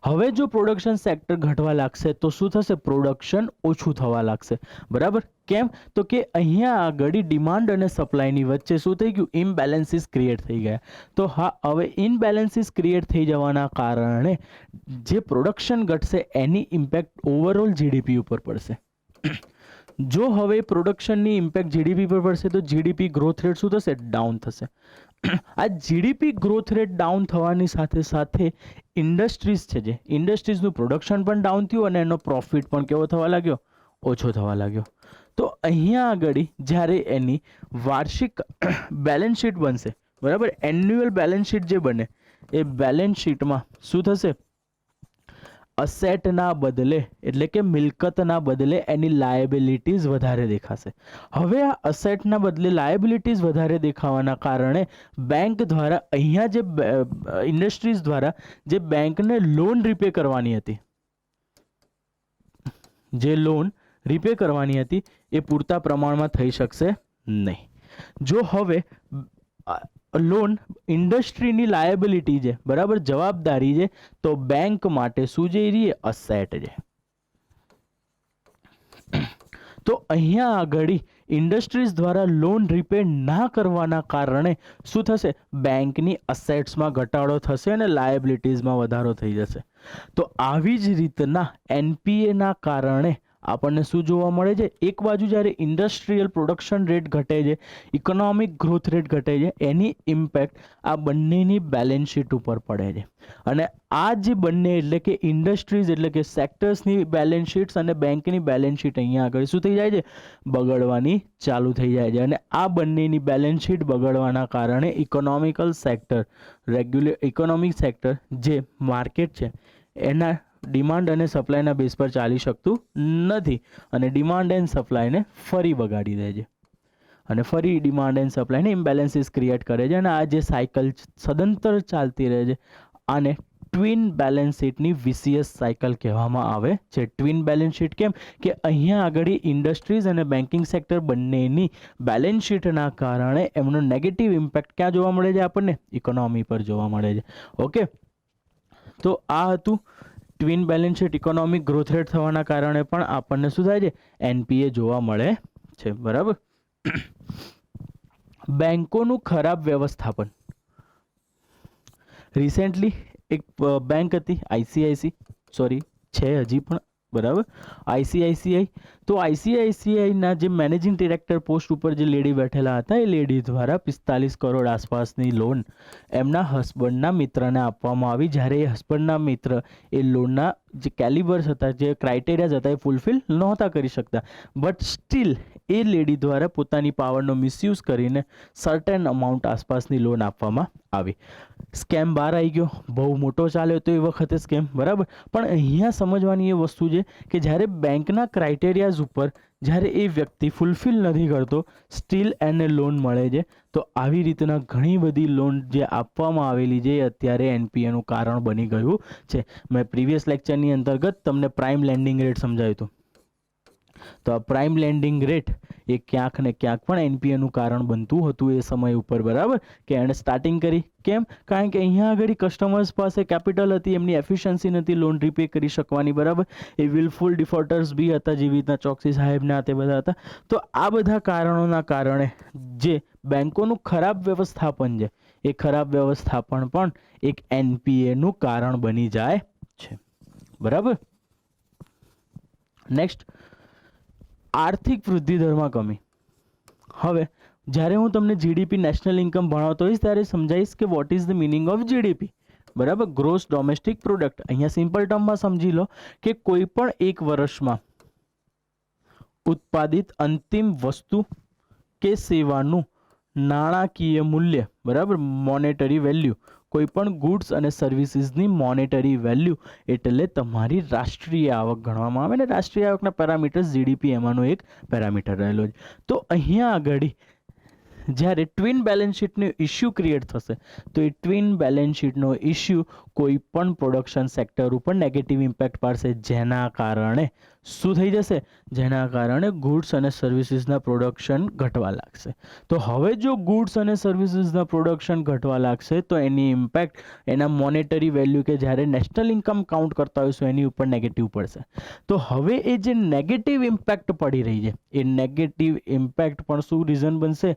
Speaker 1: હવે જો પ્રોડક્શન સેક્ટર ઘટવા લાગશે તો શું થશે, પ્રોડક્શન ઓછું થવા લાગશે. બરાબર, કેમ, તો કે અહીંયા આગળ ડિમાન્ડ અને સપ્લાયની વચ્ચે શું થઈ ગયું, ઇનબેલેન્સીસ ક્રિએટ થઈ ગયા. તો હા, હવે ઇનબેલેન્સીસ ક્રિએટ થઈ જવાના કારણે જે પ્રોડક્શન ઘટશે એની ઇમ્પેક્ટ ઓવરઓલ જીડીપી ઉપર પડશે. જો હવે પ્રોડક્શનની ઇમ્પેક્ટ જીડીપી પર પડશે તો જીડીપી ગ્રોથ રેટ શું થશે, ડાઉન થશે. આ જીડીપી ગ્રોથ રેટ ડાઉન થવાની સાથે સાથે ઇન્ડસ્ટ્રીઝ છે, જે ઇન્ડસ્ટ્રીઝનું પ્રોડક્શન પણ ડાઉન થયું અને એનો પ્રોફિટ પણ કેવો થવા લાગ્યો, ઓછો થવા લાગ્યો. તો અહીંયા આગળ જ્યારે એની વાર્ષિક બેલેન્સ શીટ બનશે, બરાબર, એન્યુઅલ બેલેન્સ શીટ જે બને એ બેલેન્સ શીટમાં શું થશે, અસેટના બદલે એટલે કે મિલકતના બદલે એની લાયબિલિટીઝ વધારે દેખાશે. હવે આ અસેટના બદલે લાયબિલિટીઝ વધારે દેખાવાના કારણે બેંક દ્વારા અહીંયા જે ઇન્ડસ્ટ્રીઝ દ્વારા જે બેંકને લોન રીપે કરવાની હતી, જે લોન રીપે કરવાની હતી એ પૂરતા પ્રમાણમાં થઈ શકશે નહીં. જો હવે લોન ઇન્ડસ્ટ્રીની લાયબિલિટી છે, બરાબર, જવાબદારી છે, તો બેંક માટે શું જઈ રહી છે, અસેટ છે. તો અહીંયા આગળ ઇન્ડસ્ટ્રીઝ દ્વારા લોન રીપે ના કરવાના કારણે શું થશે, બેંકની અસેટ્સમાં ઘટાડો થશે અને લાયબિલિટીઝમાં વધારો થઈ જશે. તો આવી જ રીતના એનપીએના કારણે આપણને શું જોવા મળે છે, એક બાજુ જ્યારે ઇન્ડસ્ટ્રીયલ પ્રોડક્શન રેટ ઘટે છે, ઇકોનોમિક ગ્રોથ રેટ ઘટે છે, એની ઇમ્પેક્ટ આ બંનેની બેલેન્સ શીટ ઉપર પડે છે. અને આ જે બંને એટલે કે ઇન્ડસ્ટ્રીઝ એટલે કે સેક્ટર્સની બેલેન્સ શીટ્સ અને બેંકની બેલેન્સ શીટ અહીંયા આગળ શું થઈ જાય છે, બગડવાની ચાલુ થઈ જાય છે. અને આ બંનેની બેલેન્સ શીટ બગડવાના કારણે ઇકોનોમિકલ સેક્ટર ઇકોનોમિક સેક્ટર જે માર્કેટ છે એના ડિમાન્ડ અને સપ્લાયના બેઝ પર ચાલી શકતું નથી અને ડિમાન્ડ એન્ડ સપ્લાયને ફરી બગાડી દે છે અને ફરી ડિમાન્ડ એન્ડ સપ્લાયને ઇમ્બેલેન્સીસ ક્રિએટ કરે છે. અને આ જે સાયકલ સદંતર ચાલતી રહે છે આને ટ્વિન બેલેન્સ શીટની વિસીએસ સાયકલ કહેવામાં આવે છે. ટ્વિન બેલેન્સ શીટ કેમ કે અહીંયા આગળ ઇન્ડસ્ટ્રીઝ અને બેન્કિંગ સેક્ટર બંનેની બેલેન્સ શીટના કારણે એમનો નેગેટિવ ઇમ્પેક્ટ ક્યાં જોવા મળે છે, આપણને ઇકોનોમી પર જોવા મળે છે. ઓકે, તો આ હતું twin balance sheet. Economic growth rate થવાના કારણે પણ આપણને શું થાય છે, એનપીએ જોવા મળે છે. બરાબર, બેંકોનું ખરાબ વ્યવસ્થાપન. રિસેન્ટલી એક બેંક હતી આઈસીઆઈસી, સોરી છે હજી પણ, બરાબર. આઈસીઆઈસીઆઈ, તો આઈસીઆઈસીઆઈના જે મેનેજિંગ ડિરેક્ટર પોસ્ટ ઉપર જે લેડી બેઠેલા હતા એ લેડી દ્વારા 45 કરોડ આસપાસની લોન એમના હસબન્ડના મિત્રને આપવામાં આવી, જ્યારે એ હસબન્ડના મિત્ર એ લોનના જે કેલિબર્સ હતા, જે ક્રાઇટેરિયાઝ હતા એ ફૂલફિલ નહોતા કરી શકતા, બટ સ્ટીલ એ લેડી દ્વારા પોતાની પાવરનો મિસયુઝ કરીને સર્ટેન અમાઉન્ટ આસપાસની લોન આપવામાં આવી. સ્કેમ બહાર આવી ગયો, બહુ મોટો ચાલ્યો તો એ વખતે સ્કેમ, બરાબર. પણ અહીંયા સમજવાની એ વસ્તુ છે કે જ્યારે બેંકના ક્રાઇટેરિયાઝ ઉપર જ્યારે એ વ્યક્તિ ફૂલફિલ નથી કરતો, સ્ટીલ એને લોન મળે છે. તો આવી રીતના ઘણી બધી લોન જે આપવામાં આવેલી છે એ અત્યારે એનપીએનું કારણ બની ગયું છે. મેં પ્રીવિયસ લેક્ચરની અંતર્ગત તમને પ્રાઇમ લેન્ડિંગ રેટ સમજાવ્યું હતું. તો આ પ્રાઇમ લેન્ડિંગ રેટ એ ક્યાંક ને ક્યાંક પણ એનપીએનું કારણ બનતું હતું એ સમય ઉપર, બરાબર. કે એણે સ્ટાર્ટિંગ કરી, કેમ? કારણ કે અહીંયા આગળ કસ્ટમર્સ પાસે કેપિટલ હતી, એમની એફિશિયન્સી નથી લોન રીપે કરી શકવાની, બરાબર. એ વિલફુલ ડિફોલ્ટર્સ બી હતા, જેવી રીતના ચોકસી સાહેબના તે બધા હતા. તો આ બધા કારણોના કારણે જે બેંકોનું ખરાબ વ્યવસ્થાપન છે એ ખરાબ વ્યવસ્થાપન પણ એક એનપીએનું કારણ બની જાય છે, બરાબર. નેક્સ્ટ, આર્થિક વૃદ્ધિ દરમાં કમી. હવે જ્યારે હું તમને જીડીપી નેશનલ ઇન્કમ ભણાવતો હોઈશ ત્યારે સમજાવીશ કે what is the meaning of GDP, બરાબર. Gross domestic product. અહીંયા સિમ્પલ ટર્મમાં સમજી લો કે કોઈ પણ એક વર્ષમાં ઉત્પાદિત અંતિમ વસ્તુ કે સેવાનું નાણાકીય મૂલ્ય, બરાબર, મોનેટરી વેલ્યુ. કોઈ પણ ગુડ્સ અને સર્વિસીસની મોનેટરી વેલ્યુ એટલે તમારી રાષ્ટ્રીય આવક ગણવામાં આવે, ને રાષ્ટ્રીય આવકના પેરામીટર્સ જીડીપી એમાંનો એક પેરામીટર રહેલો છે. તો અહીંયા આગળ જ્યારે ટ્વિન બેલેન્સ શીટનો ઇસ્યુ ક્રિએટ થશે તો એ ટ્વિન બેલેન્સ શીટનો ઇસ્યુ કોઈ પણ પ્રોડક્શન સેક્ટર ઉપર નેગેટિવ ઇમ્પેક્ટ પાડશે, જેના કારણે શું થઈ જશે? જેના કારણે ગુડ્સ અને સર્વિસીસના પ્રોડક્શન ઘટવા લાગશે. તો હવે જો ગુડ્સ અને સર્વિસીસના પ્રોડક્શન ઘટવા લાગશે તો એની ઇમ્પેક્ટ એના મોનેટરી વેલ્યુ કે જ્યારે નેશનલ ઇન્કમ કાઉન્ટ કરતા હોઈશું એની ઉપર નેગેટિવ પડશે. તો હવે એ જે નેગેટિવ ઇમ્પેક્ટ પડી રહી છે એ નેગેટિવ ઇમ્પેક્ટ પણ શું રીઝન બનશે?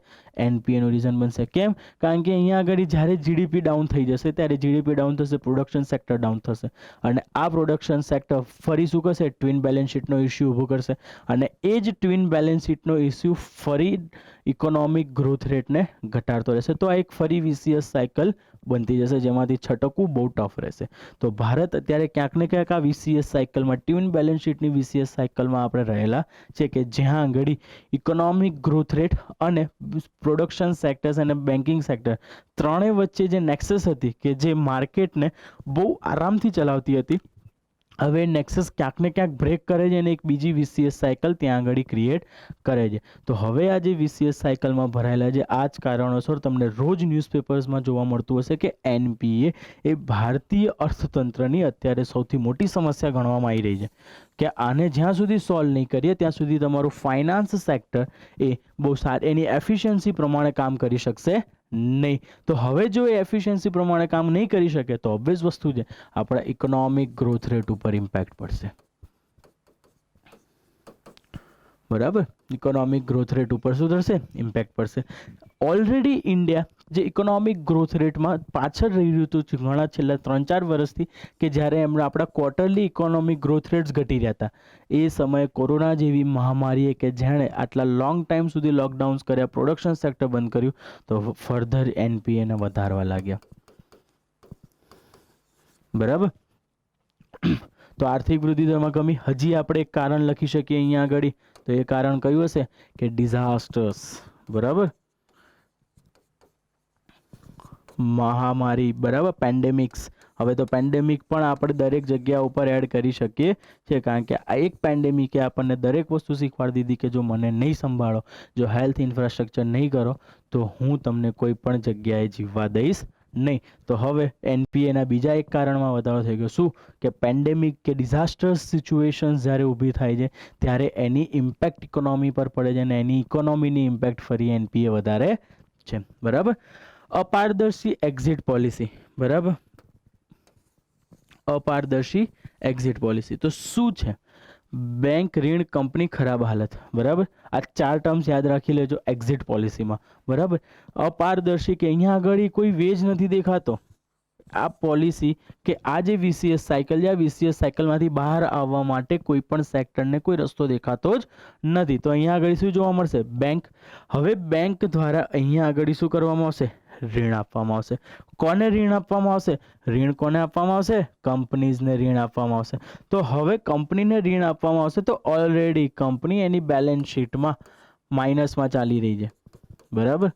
Speaker 1: એનપીએનું રીઝન બનશે. કેમ? કારણ કે અહીંયા આગળ જ્યારે જીડીપી ડાઉન થઈ જશે ત્યારે જીડીપી ડાઉન થશે, પ્રોડક્શન સેક્ટર ડાઉન થશે, અને આ પ્રોડક્શન સેક્ટર ફરી શું કરશે? ટ્વિન બેલેન્સ શીટનો ઇસ્યુ ઊભો કરશે, અને એ જ ટ્વિન બેલેન્સ શીટનો ઇસ્યુ ફરી ઇકોનોમિક ગ્રોથ રેટને ઘટાડતો રહેશે. તો આ એક ફરી વીસીએસ સાયકલ બનતી જશે, જેમાંથી છટકવું બહુ ટફ રહેશે. તો ભારત અત્યારે ક્યાંક ને ક્યાંક આ વીસીએસ સાયકલમાં, ટ્વિન બેલેન્સ શીટની વીસીએસ સાયકલમાં આપણે રહેલા છે, કે જ્યાં આગળ ઇકોનોમિક ગ્રોથ રેટ અને પ્રોડક્શન સેક્ટર્સ અને બેન્કિંગ સેક્ટર ત્રણેય વચ્ચે જે નેક્સસ હતી કે જે માર્કેટને બહુ આરામથી ચલાવતી હતી, હવે નેક્સસ ક્યાંક ને ક્યાંક બ્રેક કરે છે અને એક બીજી વીસીએસ સાયકલ ત્યાં આગળ ક્રિએટ કરે છે. તો હવે આ જે વીસીએસ સાયકલમાં ભરાયેલા છે આ જ કારણોસર તમને રોજ ન્યૂઝપેપર્સમાં જોવા મળતું હશે કે એનપીએ એ ભારતીય અર્થતંત્રની અત્યારે સૌથી મોટી સમસ્યા ગણવામાં આવી રહી છે, કે આને જ્યાં સુધી સોલ્વ નહીં કરીએ ત્યાં સુધી તમારું ફાઇનાન્સ સેક્ટર એ બહુ સારી એની એફિશિયન્સી પ્રમાણે કામ કરી શકશે નહીં. તો હવે જો એ એફિશિયન્સી પ્રમાણે કામ નહીં કરી શકે તો ઓબ્વિયસ વસ્તુ છે આપણા ઇકોનોમિક ગ્રોથ રેટ ઉપર ઇમ્પેક્ટ પડશે, બરાબર. ઇકોનોમિક ગ્રોથ રેટ ઉપર શું થશે? ઇમ્પેક્ટ પડશે. ઓલરેડી ઇન્ડિયા જે ઇકોનોમિક ગ્રોથ રેટમાં પાછળ રહી રહ્યું હતું ઘણા છેલ્લા 3-4 વર્ષથી, કે જ્યારે એમણે આપણા ક્વાર્ટરલી ઇકોનોમિક ગ્રોથ રેટ્સ ઘટી રહ્યા હતા, એ સમયે કોરોના જેવી મહામારીએ કે જેણે આટલા લોંગ ટાઈમ સુધી લોકડાઉન્સ કર્યા, પ્રોડક્શન સેક્ટર બંધ કર્યું, તો ફર્ધર એનપીએને વધારવા લાગ્યા, બરાબર. તો આર્થિક વૃદ્ધિ દરમાં કમી. હજી આપણે એક કારણ લખી શકીએ અહીંયા આગળ, તો એ કારણ કયું હશે? કે ડિઝાસ્ટર્સ, બરાબર. મહામારી, બરાબર. પેન્ડેમિક્સ. હવે તો પેન્ડેમિક પણ આપણે દરેક જગ્યા ઉપર એડ કરી શકીએ છીએ, કારણ કે આ એક પેન્ડેમિકે આપણને દરેક વસ્તુ શીખવાડી દીધી કે જો મને નહીં સંભાળો, જો હેલ્થ ઇન્ફ્રાસ્ટ્રક્ચર નહીં કરો તો હું તમને કોઈ પણ જગ્યાએ જીવવા દઈશ નહીં. તો હવે એનપીએના બીજા એક કારણમાં વધારો થઈ ગયો. શું? કે પેન્ડેમિક કે ડિઝાસ્ટર્સ સિચ્યુએશન્સ જ્યારે ઊભી થાય છે ત્યારે એની ઇમ્પેક્ટ ઇકોનોમી પર પડે છે, અને એની ઇકોનોમીની ઇમ્પેક્ટ ફરી એનપીએ વધારે છે, બરાબર. અપારદર્શી એક્ઝિટ પોલિસી, બરાબર. અપારદર્શી એક્ઝિટ પોલિસી તો શું છે? બેંક, ઋણ, કંપની, ખરાબ હાલત, બરાબર. આ 4 ટર્મ્સ યાદ રાખી લેજો એક્ઝિટ પોલિસીમાં, બરાબર. અપારદર્શી કે અહીંયા આગળ કોઈ વેજ નથી દેખાતો, આ પોલિસી કે આ જે વીસીએસ સાયકલ છે, આ વીસીએસ સાયકલમાંથી બહાર આવવા માટે કોઈ પણ સેક્ટરને કોઈ રસ્તો દેખાતો જ નથી. તો અહીંયા આગળ શું જોવા મળશે? બેંક. હવે બેંક દ્વારા અહીંયા આગળ શું કરવામાં આવશે? ऋण આપવામાં આવશે. કોને ऋण આપવામાં આવશે? ऋण કોને આપવામાં આવશે? કંપનીઝને ऋण આપવામાં આવશે. તો હવે કંપનીને ऋण આપવામાં આવશે તો ઓલરેડી કંપની એની બેલેન્સ શીટમાં માઇનસમાં ચાલી રહી છે, બરાબર.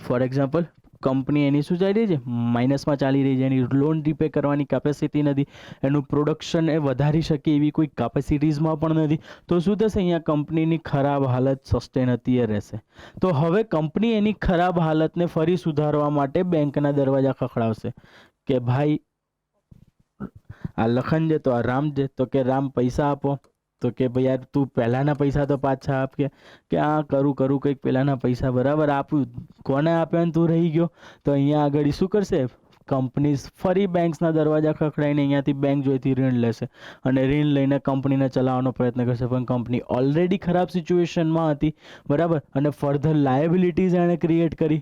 Speaker 1: ફોર એક્ઝામ્પલ, કંપની એની શું ચાલી રહી છે? માઇનસમાં ચાલી રહી છે. એની લોન રીપે કરવાની કેપેસિટી નથી, એનું પ્રોડક્શન એ વધારી શકે એવી કોઈ કેપેસિટીઝમાં પણ નથી. તો શું થશે? અહીંયા કંપનીની ખરાબ હાલત સસ્ટેનતી રહેશે. તો હવે કંપની એની ખરાબ હાલતને ફરી સુધારવા માટે બેંકના દરવાજા ખખડાવશે કે ભાઈ આ લખન છે તો આ રામ છે, તો કે રામ પૈસા આપો. તો કે ભાઈ યાર તું પહેલાના પૈસા તો પાછા આપ, કે આ કરું કંઈક પહેલાના પૈસા બરાબર આપ્યું, કોને આપ્યા ને તું રહી ગયો. તો અહીંયા આગળ શું કરશે? કંપનીઝ ફરી બેંક્સના દરવાજા ખખડાઈને અહીંયાથી બેંક જોઈતી ऋण લેશે અને ऋण લઈને કંપનીને ચલાવવાનો પ્રયત્ન કરશે. પણ કંપની ઓલરેડી ખરાબ સિચ્યુએશનમાં હતી, બરાબર, અને ફર્ધર લાયબિલિટીઝ એણે ક્રિએટ કરી.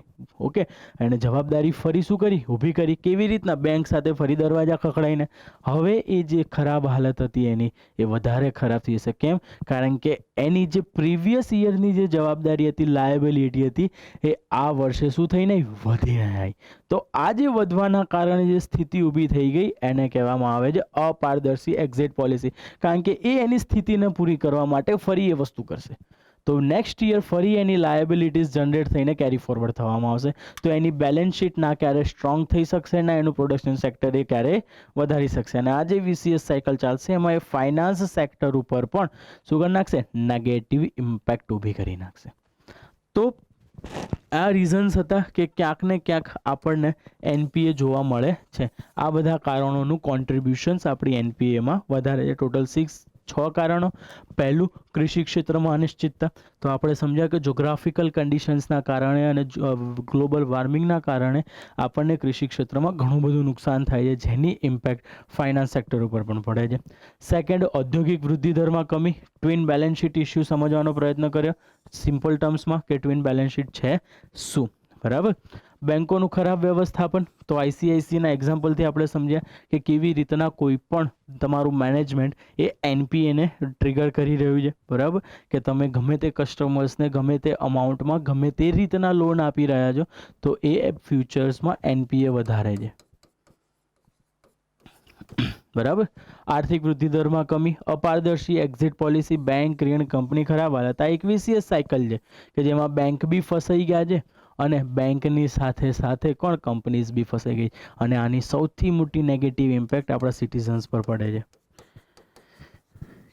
Speaker 1: ઓકે, એણે જવાબદારી ફરી શું કરી? ઊભી કરી. કેવી રીતના? બેંક સાથે ફરી દરવાજા ખખડાઈને. હવે એ જે ખરાબ હાલત હતી એની એ વધારે ખરાબ થઈ જશે. કેમ? કારણ કે એની જે પ્રીવિયસ યરની જે જવાબદારી હતી, લાયબિલિટી હતી, એ આ વર્ષે શું થઈને વધીને આવી. તો આ જે વધવાના કારણે જે સ્થિતિ ઊભી થઈ ગઈ એને કહેવામાં આવે છે અપારદર્શી એક્ઝિટ પોલિસી. કારણ કે એ એની સ્થિતિને પૂરી કરવા માટે ફરી એ વસ્તુ કરશે. તો નેક્સ્ટ યર ફરી એની લાયબિલિટીઝ જનરેટ થઈને કેરી ફોરવર્ડ થવામાં આવશે. તો એની બેલેન્સ શીટ ના ક્યારે સ્ટ્રોંગ થઈ શકશે, ના એનું પ્રોડક્શન સેક્ટર એ ક્યારે વધારી શકશે. અને આ જે વીસીએસ સાયકલ ચાલશે એમાં એ ફાઇનાન્સ સેક્ટર ઉપર પણ શું કરી નાખશે? નેગેટિવ ઇમ્પેક્ટ ઊભી કરી નાખશે. તો આ રીઝન્સ હતા કે ક્યાંક ને ક્યાંક આપણને એનપીએ જોવા મળે છે. આ બધા કારણોનું કોન્ટ્રીબ્યુશન્સ આપણી એનપીએમાં વધારે છે. ટોટલ 6 કારણો. પહેલું, કૃષિ ક્ષેત્રમાં અનિશ્ચિતતા. તો આપણે સમજ્યા કે જોગ્રાફિકલ કન્ડિશન્સના કારણે અને ગ્લોબલ વોર્મિંગના કારણે આપણને કૃષિ ક્ષેત્રમાં ઘણું બધું નુકસાન થાય છે, જેની ઇમ્પેક્ટ ફાઇનાન્સ સેક્ટર ઉપર પણ પડે છે. સેકન્ડ, ઔદ્યોગિક વૃદ્ધિ દરમાં કમી. ટ્વિન બેલેન્સ શીટ ઇસ્યુ સમજવાનો પ્રયત્ન કર્યો સિમ્પલ ટર્મ્સમાં કે ટ્વિન બેલેન્સ શીટ છે શું, બરાબર. બેંકોનું ખરાબ વ્યવસ્થાપન. તો આઈસીઆઈસીના એક્ઝામ્પલથી આપણે સમજ્યા કે કેવી રીતના કોઈ પણ તમારું મેનેજમેન્ટ એ એનપીએને ટ્રિગર કરી રહ્યું છે, બરાબર, કે તમે ગમે તે કસ્ટમર્સને ગમે તે અમાઉન્ટમાં ગમે તે રીતના લોન આપી રહ્યા છો તો એ ફ્યુચર્સમાં એનપીએ વધારે છે, બરાબર. આર્થિક વૃદ્ધિ દરમાં કમી. અપારદર્શી એક્ઝિટ પોલિસી. બેંક, ઋણ, કંપની ખરાબ હાલત. આ એક વીસીએસ સાયકલ છે કે જેમાં બેંક બી ફસાઈ ગયા છે અને બેંકની સાથે સાથે કોણ? કંપનીઝ બી ફસાઈ ગઈ. અને આની સૌથી મોટી નેગેટિવ ઇમ્પેક્ટ આપણા સિટીઝન્સ પર પડે છે.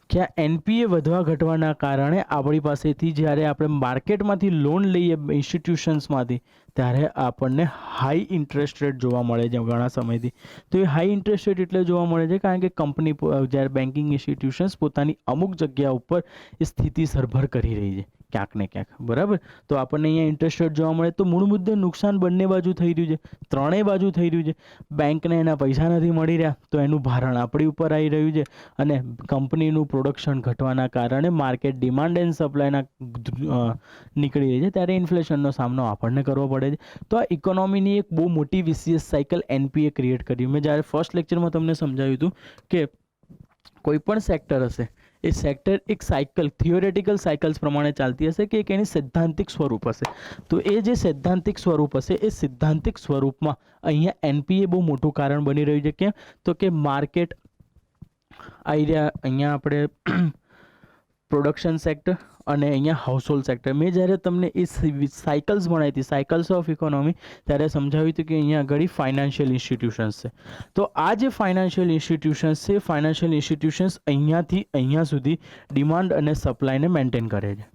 Speaker 1: કે આ એનપીએ વધવા ઘટવાના કારણે આપણી પાસેથી જ્યારે આપણે માર્કેટમાંથી લોન લઈએ ઇન્સ્ટિટ્યુશન્સમાંથી ત્યારે આપણને હાઈ ઇન્ટરેસ્ટ રેટ જોવા મળે છે ઘણા સમયથી. તો એ હાઈ ઇન્ટરેસ્ટ રેટ એટલે જોવા મળે છે કારણ કે કંપની જ્યારે બેન્કિંગ ઇન્સ્ટિટ્યુશન્સ પોતાની અમુક જગ્યા ઉપર એ સ્થિતિ સરભર કરી રહી છે ક્યાંક ને ક્યાંક, બરાબર. તો આપણને અહીંયા ઇન્ટરેસ્ટ રેટ જોવા મળે તો મૂળ મુદ્દે નુકસાન બંને બાજુ થઈ રહ્યું છે, ત્રણેય બાજુ થઈ રહ્યું છે. બેંકને એના પૈસા નથી મળી રહ્યા તો એનું ભારણ આપણી ઉપર આવી રહ્યું છે અને કંપનીનું પ્રોડક્શન ઘટવાના કારણે માર્કેટ ડિમાન્ડ એન્ડ સપ્લાયના નીકળી રહી છે ત્યારે ઇન્ફ્લેશનનો સામનો આપણને કરવો પડે છે. તો આ ઇકોનોમીની એક બહુ મોટી વીસીએસ સાયકલ એનપીએ ક્રિએટ કરી. મેં જ્યારે ફર્સ્ટ લેક્ચરમાં તમને સમજાવ્યું હતું કે કોઈ પણ સેક્ટર હશે એ સેક્ટર એક સાયકલ થિયોરેટિકલ સાયકલ્સ પ્રમાણે ચાલતી હશે કે એક એની સૈદ્ધાંતિક સ્વરૂપ હશે. તો એ જે સૈદ્ધાંતિક સ્વરૂપ હશે એ સૈદ્ધાંતિક સ્વરૂપમાં અહીંયા એનપીએ બહુ મોટું કારણ બની રહ્યું છે. કેમ? તો કે માર્કેટ અહીંયા આપણે પ્રોડક્શન સેક્ટર અને અહીંયા હાઉસહોલ્ડ સેક્ટર. મેં જ્યારે તમને એ સાયકલ્સ ભણાવી હતી, સાયકલ્સ ઓફ ઇકોનોમી, ત્યારે સમજાવ્યું હતું કે અહીંયા આગળ ફાઇનાન્શિયલ ઇન્સ્ટિટ્યુશન્સ છે. તો આ જે ફાઇનાન્શિયલ ઇન્સ્ટિટ્યુશન્સ છે, ફાઇનાન્શિયલ ઇન્સ્ટિટ્યુશન્સ અહીંયાથી અહીંયા સુધી ડિમાન્ડ અને સપ્લાયને મેન્ટેન કરે છે.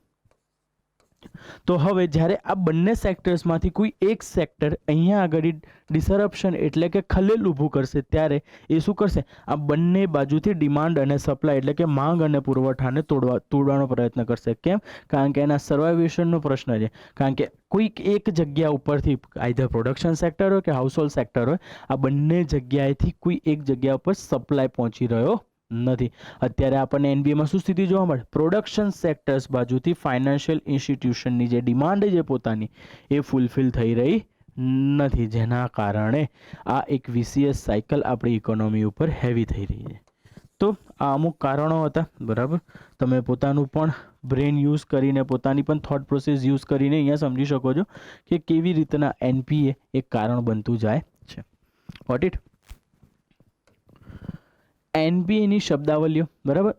Speaker 1: તો હવે જ્યારે આ બંને સેક્ટર્સમાંથી કોઈ એક સેક્ટર અહીંયા આગળ ડિસરપ્શન એટલે કે ખલેલ ઊભું કરશે ત્યારે એ શું કરશે? આ બંને બાજુથી ડિમાન્ડ અને સપ્લાય એટલે કે માંગ અને પુરવઠાને તોડવાનો પ્રયત્ન કરશે. કેમ? કારણ કે એના સર્વાઇવેશનનો પ્રશ્ન છે. કારણ કે કોઈક એક જગ્યા ઉપરથી આઈધર પ્રોડક્શન સેક્ટર હોય કે હાઉસહોલ્ડ સેક્ટર હોય, આ બંને જગ્યાએથી કોઈ એક જગ્યા ઉપર સપ્લાય પહોંચી રહ્યો નથી. અત્યારે આપણને એનબીએમાં શું સ્થિતિ જોવા મળે? પ્રોડક્શન સેક્ટર્સ બાજુથી ફાઇનાન્શિયલ ઇન્સ્ટિટ્યુશનની જે ડિમાન્ડ છે પોતાની એ ફૂલફિલ થઈ રહી નથી, જેના કારણે આ એક વિસીએસ સાયકલ આપણી ઇકોનોમી ઉપર હેવી થઈ રહી છે. તો આ અમુક કારણો હતા, બરાબર. તમે પોતાનું પણ બ્રેન યુઝ કરીને, પોતાની પણ થોટ પ્રોસેસ યુઝ કરીને અહીંયા સમજી શકો છો કે કેવી રીતના એનપીએ એક કારણ બનતું જાય છે. વોટ ઇટ એનપીએની શબ્દાવલીઓ, બરાબર.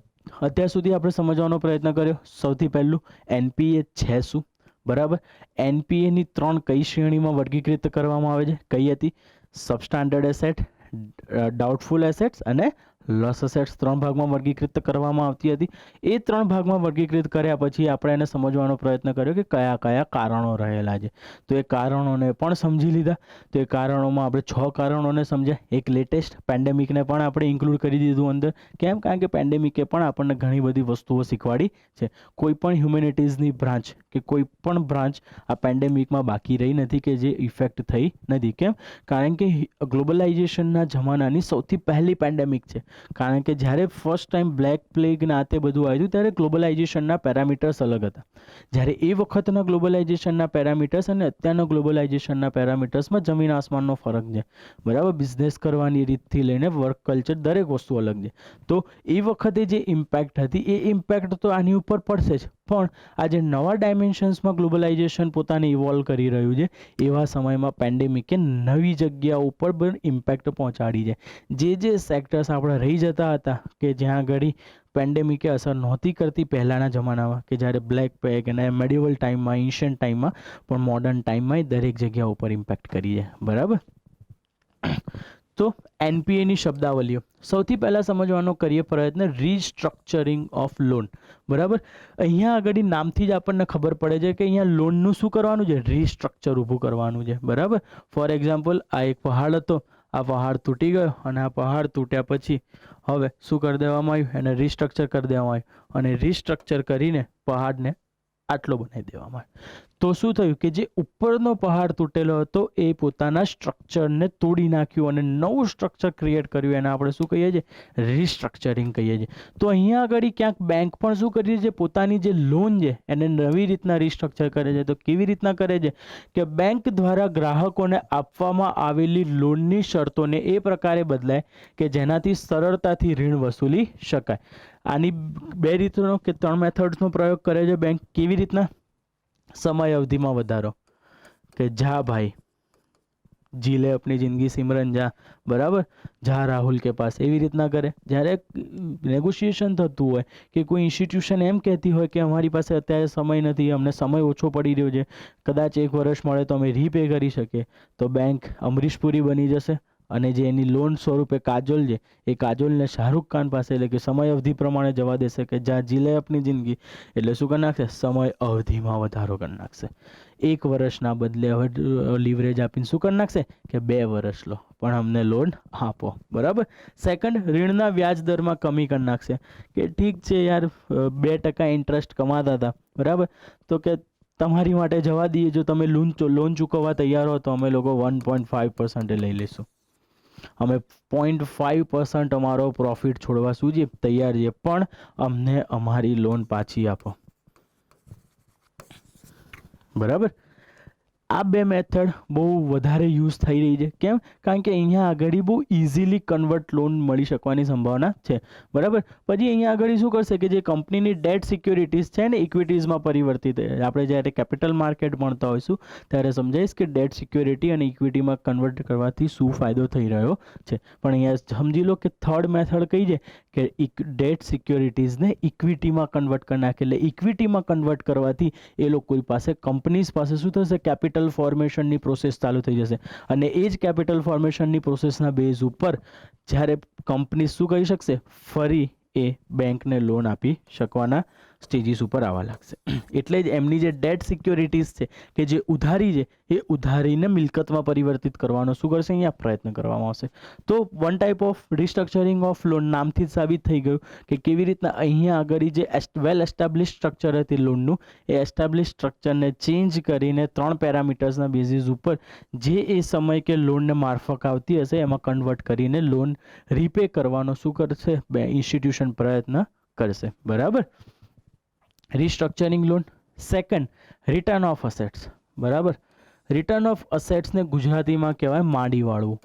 Speaker 1: અત્યાર સુધી આપણે સમજવાનો પ્રયત્ન કર્યો. સૌથી પહેલું એનપીએ છે શું, બરાબર. એનપીએની 3 કઈ શ્રેણીમાં વર્ગીકૃત કરવામાં આવે છે? કઈ હતી? સબસ્ટાન્ડર્ડ એસેટ, ડાઉટફુલ એસેટ્સ અને લોસ એસેટ્સ 3 ભાગમાં વર્ગીકૃત કરવામાં આવતી હતી. એ 3 ભાગમાં વર્ગીકૃત કર્યા પછી આપણે એને સમજવાનો પ્રયત્ન કર્યો કે કયા કયા કારણો રહેલા છે. તો એ કારણોને પણ સમજી લીધા. તો એ કારણોમાં આપણે 6 કારણોને સમજ્યા. એક લેટેસ્ટ પેન્ડેમિકને પણ આપણે ઇન્ક્લુડ કરી દીધું અંદર. કેમ? કારણ કે પેન્ડેમિકે પણ આપણને ઘણી બધી વસ્તુઓ શીખવાડી છે. કોઈ પણ હ્યુમેનિટીઝની બ્રાન્ચ કે કોઈ પણ બ્રાન્ચ આ પેન્ડેમિકમાં બાકી રહી નથી કે જે ઇફેક્ટ થઈ નથી. કેમ? કારણ કે ગ્લોબલાઇઝેશનના જમાનાની સૌથી પહેલી પેન્ડેમિક છે. કારણ કે જ્યારે ફર્સ્ટ ટાઈમ બ્લેક પ્લેગ ના તે બધું આવ્યું ત્યારે ગ્લોબલાઇઝેશનના પેરામીટર્સ અલગ હતા. જ્યારે એ વખતના ગ્લોબલાઇઝેશનના પેરામીટર્સ અને અત્યારના ગ્લોબલાઇઝેશનના પેરામીટર્સમાં જમીન આસમાનનો ફરક છે, બરાબર. બિઝનેસ કરવાની રીતથી લઈને વર્ક કલ્ચર દરેક વસ્તુ અલગ છે. તો એ વખતે જે ઇમ્પેક્ટ હતી એ ઇમ્પેક્ટ તો આની ઉપર પડશે જ, પણ આજે નવા ડાયમેન્શન્સમાં ગ્લોબલાઇઝેશન પોતાને ઇવોલ્વ કરી રહ્યું છે. એવા સમયમાં પેન્ડેમિકે નવી જગ્યા ઉપર પણ ઇમ્પેક્ટ પહોંચાડી છે. જે સેક્ટર્સ આપણે રહી જતા હતા કે જ્યાં આગળ પેન્ડેમિકે અસર નહોતી કરતી પહેલાંના જમાનામાં, કે જ્યારે બ્લેક પેગ અને મેડિવલ ટાઈમમાં, એન્શિયન્ટ ટાઈમમાં, પણ મોડર્ન ટાઈમમાં દરેક જગ્યા ઉપર ઇમ્પેક્ટ કરી છે, બરાબર. તો એનપીએની શબ્દાવલીઓ સૌથી પહેલાં સમજવાનો કરીએ પ્રયત્ન. રીસ્ટ્રક્ચરિંગ ઓફ લોન, બરાબર. અહીંયા આગળ નામથી જ આપણને ખબર પડે છે કે અહીંયા લોનનું શું કરવાનું છે? રીસ્ટ્રક્ચર ઊભું કરવાનું છે, બરાબર. ફોર એક્ઝામ્પલ, આ એક પહાડ હતો, આ પહાડ તૂટી ગયો અને આ પહાડ તૂટ્યા પછી હવે શું કરી દેવામાં આવ્યું? એને રીસ્ટ્રક્ચર કરી દેવામાં આવ્યું અને રીસ્ટ્રક્ચર કરીને પહાડને આટલો બનાવી દેવામાં આવ્યો. તો શું થયું કે જે ઉપરનો પહાડ તૂટેલો હતો એ પોતાના સ્ટ્રક્ચરને તોડી નાખ્યું અને નવું સ્ટ્રક્ચર ક્રિએટ કર્યું. એને આપણે શું કહીએ છીએ? રીસ્ટ્રક્ચરિંગ કહીએ છીએ. તો અહીંયા આગળ ક્યાંક બેંક પણ શું કરી છે? પોતાની જે લોન છે એને નવી રીતના રીસ્ટ્રક્ચર કરે છે. તો કેવી રીતના કરે છે કે બેંક દ્વારા ગ્રાહકોને આપવામાં આવેલી લોનની શરતોને એ પ્રકારે બદલાય કે જેનાથી સરળતાથી ઋણ વસૂલી શકાય. આની 2 રીતનો કે 3 મેથડ્સનો પ્રયોગ કરે છે બેંક. કેવી રીતના? સમય અવધિમાં વધારો, કે જા ભાઈ જી લે अपनी जिंदगी सिमरन જા, બરાબર. જા રાહુલ કે પાસ, એવી રીતના કરે. જ્યારે નેગોશિએશન થતું હોય કે કોઈ ઇન્સ્ટિટ્યુશન એમ કહેતી હોય કે અમારી પાસે અત્યારે સમય નથી, અમને સમય ઓછો પડી રહ્યો છે, કદાચ 1 વર્ષ મળે તો અમે રીપે કરી શકીએ, તો બેંક અમરીશપુરી બની જશે અને જે એની લોન સ્વરૂપે કાજોલ છે એ કાજોલને શાહરૂખ ખાન પાસે એટલે કે સમય અવધિ પ્રમાણે જવા દેશે કે જા જી લે આપની જિંદગી. એટલે શું કરી નાખશે? સમય અવધિમાં વધારો કરી નાખશે. 1 વર્ષના બદલે હવે લીવરેજ આપીને શું કરી નાખશે કે 2 વર્ષ લો પણ અમને લોન આપો, બરાબર. સેકન્ડ, ઋણના વ્યાજ દરમાં કમી કરી નાખશે કે ઠીક છે યાર, 2% ઇન્ટરેસ્ટ કમાતા હતા, બરાબર, તો કે તમારી માટે જવા દઈએ, જો તમે લોન ચૂકવવા તૈયાર હો તો અમે લોકો 1.5% લઈ લઈશું. અમે 0.5% અમારો પ્રોફિટ છોડવા શું છે તૈયાર છે, પણ અમને અમારી લોન પાછી આપો, બરાબર. આ 2 મેથડ બહુ વધારે યુઝ થઈ રહી છે. કેમ? કારણ કે અહીંયા આગળ બહુ ઇઝીલી કન્વર્ટ લોન મળી શકવાની સંભાવના છે, બરાબર. પછી અહીંયા આગળ શું કરશે કે જે કંપનીની ડેટ સિક્યોરિટીઝ છે ને ઇક્વિટીઝમાં પરિવર્તિત, આપણે જ્યારે કેપિટલ માર્કેટ ભણતા હોઈશું ત્યારે સમજાઈશ કે ડેટ સિક્યોરિટી અને ઇક્વિટીમાં કન્વર્ટ કરવાથી શું ફાયદો થઈ રહ્યો છે. પણ અહીંયા સમજી લો કે થર્ડ મેથડ કઈ છે કે ડેટ સિક્યોરિટીઝને ઇક્વિટીમાં કન્વર્ટ કરી નાખે. એટલે ઇક્વિટીમાં કન્વર્ટ કરવાથી એ લોકો પાસે, કંપનીઝ પાસે શું થશે? કેપિટલ ફોર્મેશનની પ્રોસેસ ચાલુ થઈ જશે અને એ જ કેપિટલ ફોર્મેશનની પ્રોસેસના બેઝ ઉપર જ્યારે કંપની શું કરી શકશે? ફરી એ બેંકને લોન આપી શકવાના સ્ટેજીસ ઉપર આવવા લાગશે. એટલે જ એમની જે ડેટ સિક્યોરિટીઝ છે કે જે ઉધારી છે એ ઉધારીને મિલકતમાં પરિવર્તિત કરવાનો શું કરશે? અહીંયા પ્રયત્ન કરવામાં આવશે. તો one type of restructuring of loan નામથી જ સાબિત થઈ ગયું કે કેવી રીતના અહીંયા આગળ જે વેલ એસ્ટાબ્લિશ સ્ટ્રક્ચર હતી લોનનું, એ એસ્ટાબ્લિશ સ્ટ્રક્ચરને ચેન્જ કરીને 3 પેરામીટર્સના બેઝિસ ઉપર જે એ સમય કે લોનને મારફક આવતી હશે એમાં કન્વર્ટ કરીને લોન રીપે કરવાનો શું કરશે? ઇન્સ્ટિટ્યુશન પ્રયત્ન કરશે, બરાબર. Restructuring loan. Second, return of assets, બરાબર. રિટર્ન ઓફ અસેટ્સને ગુજરાતીમાં કહેવાય માડી વાળવું.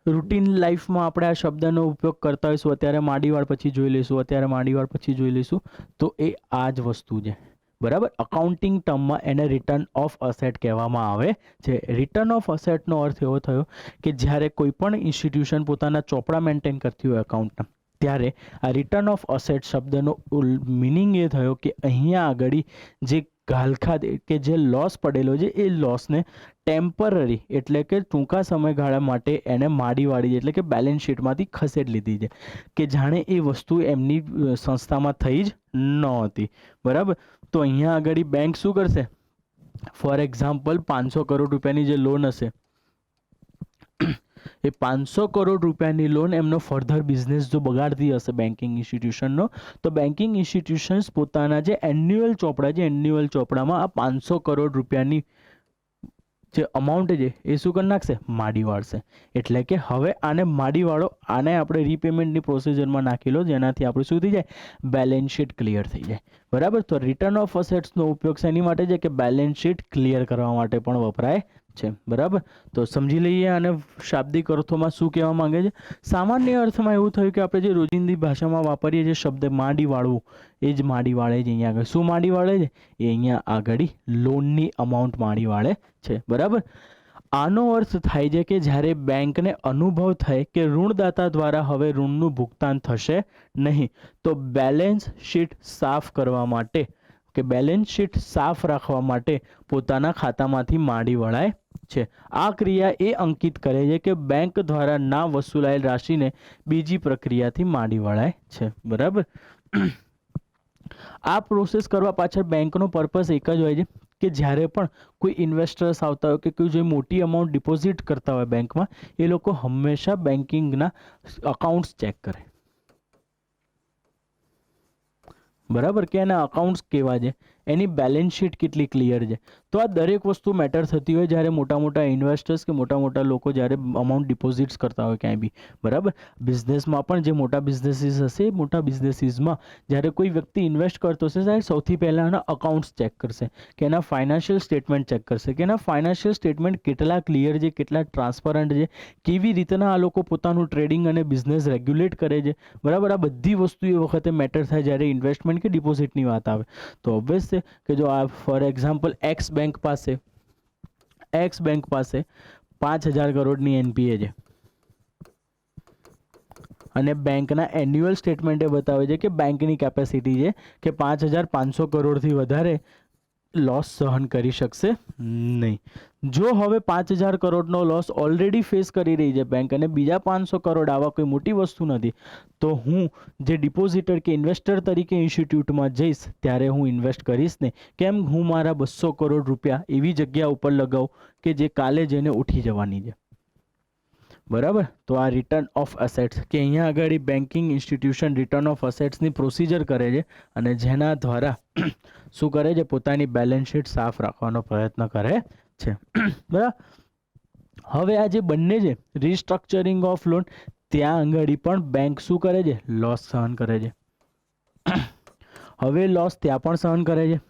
Speaker 1: રૂટીન લાઈફમાં આપણે આ શબ્દનો ઉપયોગ કરતા હોઈશું. અત્યારે માડીવાળ પછી જોઈ લઈશું, અત્યારે માડીવાળ પછી જોઈ લઈશું. તો એ આ જ વસ્તુ છે, બરાબર. અકાઉન્ટિંગ ટર્મમાં એને રિટર્ન ઓફ અસેટ કહેવામાં આવે છે. રિટર્ન ઓફ અસેટનો અર્થ એવો થયો કે જ્યારે કોઈ પણ ઇન્સ્ટિટ્યુશન પોતાના ચોપડા મેન્ટેન કરતી હોય અકાઉન્ટના, ત્યારે આ રિટર્ન ઓફ અસેટ શબ્દનો મિનિંગ એ થયો કે અહીંયા આગળ જે ગાલખાદ કે જે લોસ પડેલો છે એ લોસને ટેમ્પરરી એટલે કે ટૂંકા સમયગાળા માટે એને માડીવાળી એટલે કે બેલેન્સ શીટમાંથી ખસેડી લીધી છે, કે જાણે એ વસ્તુ એમની સંસ્થામાં થઈ જ નહોતી, બરાબર. તો અહીંયા આગળ બેંક શું કરશે? ફોર એક્ઝામ્પલ 500 કરોડ રૂપિયાની જે લોન હશે, એ 500 કરોડ રૂપિયાની લોન એમનો ફર્ધર બિઝનેસ જો બગાડતી હશે બેન્કિંગ ઇન્સ્ટિટ્યુશનનો, તો બેન્કિંગ ઇન્સ્ટિટ્યુશન્સ પોતાના જે એન્યુઅલ ચોપડા છે, એન્યુઅલ ચોપડામાં આ 500 કરોડ રૂપિયાની જે અમાઉન્ટ છે એ શું કરી નાખશે? માડી વાળશે. એટલે કે હવે આને માડી વાળો, આને આપણે રીપેમેન્ટની પ્રોસિજરમાં નાખી લો, જેનાથી આપણે શું થઈ જાય? બેલેન્સ શીટ ક્લિયર થઈ જાય, બરાબર. તો રિટર્ન ઓફ અસેટ્સનો ઉપયોગ શેની માટે છે? કે બેલેન્સ શીટ ક્લિયર કરવા માટે પણ વપરાય છે, બરાબર. તો સમજી લઈએ આને શાબ્દિક અર્થોમાં શું કહેવા માંગે છે. સામાન્ય અર્થમાં એવું થયું કે આપણે જે રોજિંદી ભાષામાં વાપરીએ છીએ શબ્દ માડી વાળવું, એ જ માડી વાળે છે. અહીંયા આગળ શું માડી વાળે છે? એ અહીંયા આગળ લોનની અમાઉન્ટ માડી વાળે છે, બરાબર. આનો અર્થ થાય છે કે જ્યારે બેંકને અનુભવ થાય કે ઋણદાતા દ્વારા હવે ઋણનું ભુગતાન થશે નહીં, તો બેલેન્સ શીટ સાફ કરવા માટે કે બેલેન્સ શીટ સાફ રાખવા માટે પોતાના ખાતામાંથી માડી વળાય છે. આ ક્રિયા એ અંકિત કરે છે કે બેંક દ્વારા ના વસૂલાયેલ રાશિને બીજી પ્રક્રિયાથી માડી વળાય છે, બરાબર. આ પ્રોસેસ કરવા પાછળ બેંકનો પર્પસ એક જ હોય છે કે જ્યારે પણ કોઈ ઇન્વેસ્ટર્સ આવતા હોય કે કોઈ જે મોટી અમાઉન્ટ ડિપોઝિટ કરતા હોય બેંકમાં, એ લોકો હંમેશા બેન્કિંગના અકાઉન્ટ્સ ચેક કરે, બરાબર. કે એના અકાઉન્ટ્સ કેવા છે, એની બેલેન્સ શીટ કેટલી ક્લિયર છે. તો આ દરેક વસ્તુ મેટર થતી હોય જ્યારે મોટા મોટા ઇન્વેસ્ટર્સ કે મોટા મોટા લોકો જ્યારે અમાઉન્ટ ડિપોઝિટ્સ કરતા હોય ક્યાંય બી, બરાબર. બિઝનેસમાં પણ જે મોટા બિઝનેસીસ હશે, મોટા બિઝનેસીસમાં જ્યારે કોઈ વ્યક્તિ ઇન્વેસ્ટ કરતો હશે, સાહેબ સૌથી પહેલાં એના અકાઉન્ટ્સ ચેક કરશે, કે એના ફાઇનાન્શિયલ સ્ટેટમેન્ટ ચેક કરશે, કે એના ફાઇનાન્શિયલ સ્ટેટમેન્ટ કેટલા ક્લિયર છે, કેટલા ટ્રાન્સપરન્ટ છે, કેવી રીતના આ લોકો પોતાનું ટ્રેડિંગ અને બિઝનેસ રેગ્યુલેટ કરે છે, બરાબર. આ બધી વસ્તુ એ વખતે મેટર થાય જ્યારે ઇન્વેસ્ટમેન્ટ કે ડિપોઝિટની વાત આવે. તો ઓબ્વિયસ છે કે જો આ ફોર એક્ઝામ્પલ એક્સ બેંક પાસે 5,000 કરોડની એનપીએ છે અને બેંકના એન્યુઅલ સ્ટેટમેન્ટ એ બતાવે છે કે બેંકની કેપેસિટી છે કે 5,500 કરોડથી વધારે લોસ સહન કરી શકશે નહીં. જો હવે 5,000 કરોડનો લોસ ઓલરેડી ફેસ કરી રહી છે બેંક અને બીજા 500 કરોડ આવા કોઈ મોટી વસ્તુ નથી, તો હું જે ડિપોઝિટર કે ઇન્વેસ્ટર તરીકે ઇન્સ્ટિટ્યૂટમાં જઈશ ત્યારે હું ઇન્વેસ્ટ કરીશ ને. કેમ? હું મારા 200 કરોડ રૂપિયા એવી જગ્યા ઉપર લગાવું કે જે કાલે જઈને ઉઠી જવાની છે, બરાબર. તો આ રિટર્ન ઓફ અસેટ્સ કે અહીંયા આગળ બેન્કિંગ ઇન્સ્ટિટ્યુશન રિટર્ન ઓફ અસેટ્સની પ્રોસિજર કરે છે અને જેના દ્વારા શું કરે છે? પોતાની બેલેન્સ શીટ સાફ રાખવાનો પ્રયત્ન કરે છે, બરાબર. હવે આ જે બંને છે રિસ્ટ્રક્ચરિંગ ઓફ લોન, ત્યાં આગળ પણ બેંક શું કરે છે? લોસ સહન કરે છે. હવે લોસ ત્યાં પણ સહન કરે છે.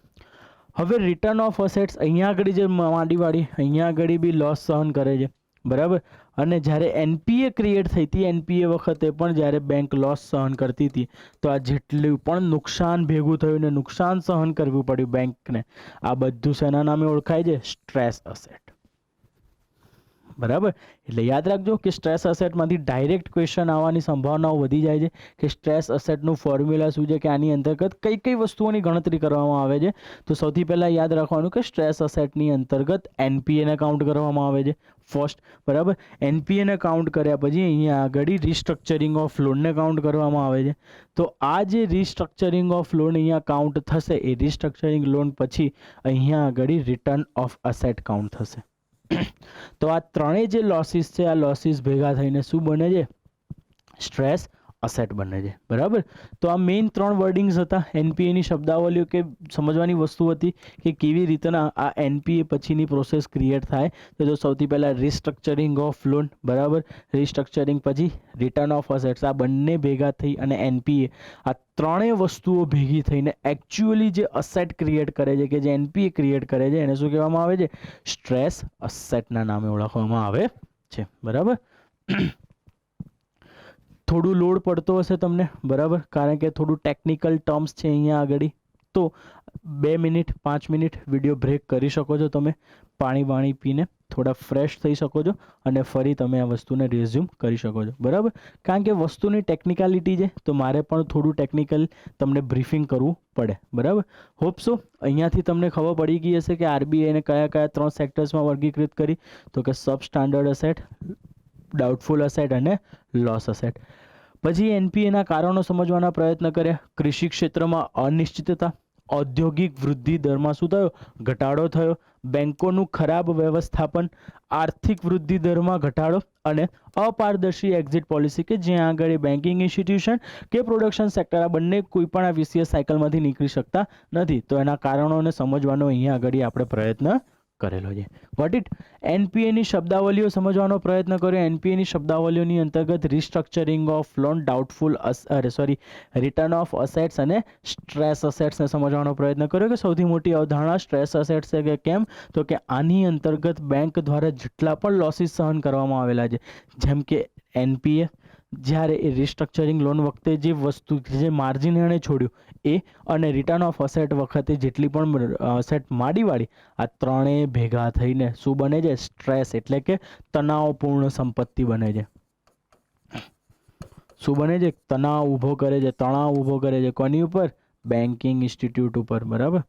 Speaker 1: હવે રિટર્ન ઓફ અસેટ્સ અહીંયા આગળ જે માડીવાળી અહીંયા આગળ બી લોસ સહન કરે છે, બરાબર. અને જ્યારે એનપીએ ક્રિએટ થઈ હતી, એનપીએ વખતે પણ જ્યારે બેંક લોસ સહન કરતી હતી, તો આ જેટલું પણ નુકસાન ભેગું થયું ને નુકસાન સહન કરવું પડ્યું બેંકને, આ બધું શેના નામે ઓળખાય છે? સ્ટ્રેસ અસેટ, બરાબર. એટલે યાદ રાખજો કે સ્ટ્રેસ અસેટમાંથી ડાયરેક્ટ ક્વેશ્ચન આવવાની સંભાવનાઓ વધી જાય છે કે સ્ટ્રેસ અસેટનું ફોર્મ્યુલા શું છે, કે આની અંતર્ગત કઈ કઈ વસ્તુઓની ગણતરી કરવામાં આવે છે. તો સૌથી પહેલાં યાદ રાખવાનું કે સ્ટ્રેસ અસેટની અંતર્ગત એનપીએને કાઉન્ટ કરવામાં આવે છે ફર્સ્ટ, બરાબર. એનપીએને કાઉન્ટ કર્યા પછી અહીંયા આગળ રિસ્ટ્રક્ચરિંગ ઓફ લોનને કાઉન્ટ કરવામાં આવે છે. તો આ જે રિસ્ટ્રક્ચરિંગ ઓફ લોન અહીંયા કાઉન્ટ થશે, એ રિસ્ટ્રક્ચરિંગ લોન પછી અહીંયા આગળ રિટર્ન ઓફ અસેટ કાઉન્ટ થશે. તો આ ત્રણેય જે લોસીસ છે, આ લોસીસ ભેગા થઈને શું બને છે? સ્ટ્રેસ અસેટ બને છે, બરાબર. તો આ મેઇન 3 વર્ડિંગ્સ હતા એનપીએની શબ્દાવલીઓ, કે સમજવાની વસ્તુ હતી કે કેવી રીતના આ એનપીએ પછીની પ્રોસેસ ક્રિએટ થાય. તો સૌથી પહેલાં રિસ્ટ્રક્ચરિંગ ઓફ લોન, બરાબર. રિસ્ટ્રક્ચરિંગ પછી રિટર્ન ઓફ અસેટ્સ, આ બંને ભેગા થઈ અને એનપીએ, આ ત્રણેય વસ્તુઓ ભેગી થઈને એકચ્યુઅલી જે અસેટ ક્રિએટ કરે છે, કે જે એનપીએ ક્રિએટ કરે છે, એને શું કહેવામાં આવે છે? સ્ટ્રેસ અસેટના નામે ઓળખવામાં આવે છે, બરાબર. થોડું લોડ પડતો હશે તમને, બરાબર, કારણ કે થોડું ટેકનિકલ ટર્મ્સ છે અહીંયા આગળ. તો 2 મિનિટ 5 મિનિટ વિડીયો બ્રેક કરી શકો છો તમે, પાણી પીને થોડા ફ્રેશ થઈ શકો છો અને ફરી તમે આ વસ્તુને રિઝ્યુમ કરી શકો છો, બરાબર. કારણ કે વસ્તુની ટેકનિકાલિટી છે, તો મારે પણ થોડું ટેકનિકલ તમને બ્રીફિંગ કરવું પડે, બરાબર. હોપ સો અહીંયાથી તમને ખબર પડી ગઈ હશે કે આરબીઆઈને કયા 3 સેક્ટર્સમાં વર્ગીકૃત કરી. તો કે સબ સ્ટાન્ડર્ડ અસેટ, ડાઉટફુલ અસેટ અને લોસ અસેટ. પછી એનપીએના કારણો સમજવાના પ્રયત્ન કર્યા. કૃષિ ક્ષેત્રમાં અનિશ્ચિતતા, ઔદ્યોગિક વૃદ્ધિ દરમાં શું થયો? ઘટાડો થયો. બેંકોનું ખરાબ વ્યવસ્થાપન, આર્થિક વૃદ્ધિ દરમાં ઘટાડો અને અપારદર્શી એક્ઝિટ પોલિસી, કે જ્યાં આગળ બેન્કિંગ ઇન્સ્ટિટ્યુશન કે પ્રોડક્શન સેક્ટર આ બંને કોઈ પણ આ વિશેષ સાયકલમાંથી નીકળી શકતા નથી. તો એના કારણોને સમજવાનો અહીંયા આગળ આપણે પ્રયત્ન કરેલો છે. What it? એનપીએની શબ્દાવલીઓ સમજવાનો પ્રયત્ન કર્યો. એનપીએની શબ્દાવલીઓની અંતર્ગત restructuring of loan, doubtful return of assets અને સ્ટ્રેસ અસેટ્સને સમજવાનો પ્રયત્ન કર્યો. કે સૌથી મોટી અવધારણા સ્ટ્રેસ અસેટ્સ છે. કે કેમ? તો કે આની અંતર્ગત બેંક દ્વારા જેટલા પણ લોસીસ સહન કરવામાં આવેલા છે, જેમ કે એનપીએ જ્યારે એ રિસ્ટ્રક્ચરિંગ લોન વખતે જે વસ્તુ, જે માર્જિન એણે છોડ્યું એ, અને રિટર્ન ઓફ અસેટ વખતે જેટલી પણ અસેટ માડીવાળી, આ ત્રણેય ભેગા થઈને શું બને છે? સ્ટ્રેસ, એટલે કે તણાવપૂર્ણ સંપત્તિ બને છે. શું બને છે? તણાવ ઊભો કરે છે, તણાવ ઊભો કરે છે. કોની ઉપર? બેન્કિંગ ઇન્સ્ટિટ્યૂટ ઉપર, બરાબર.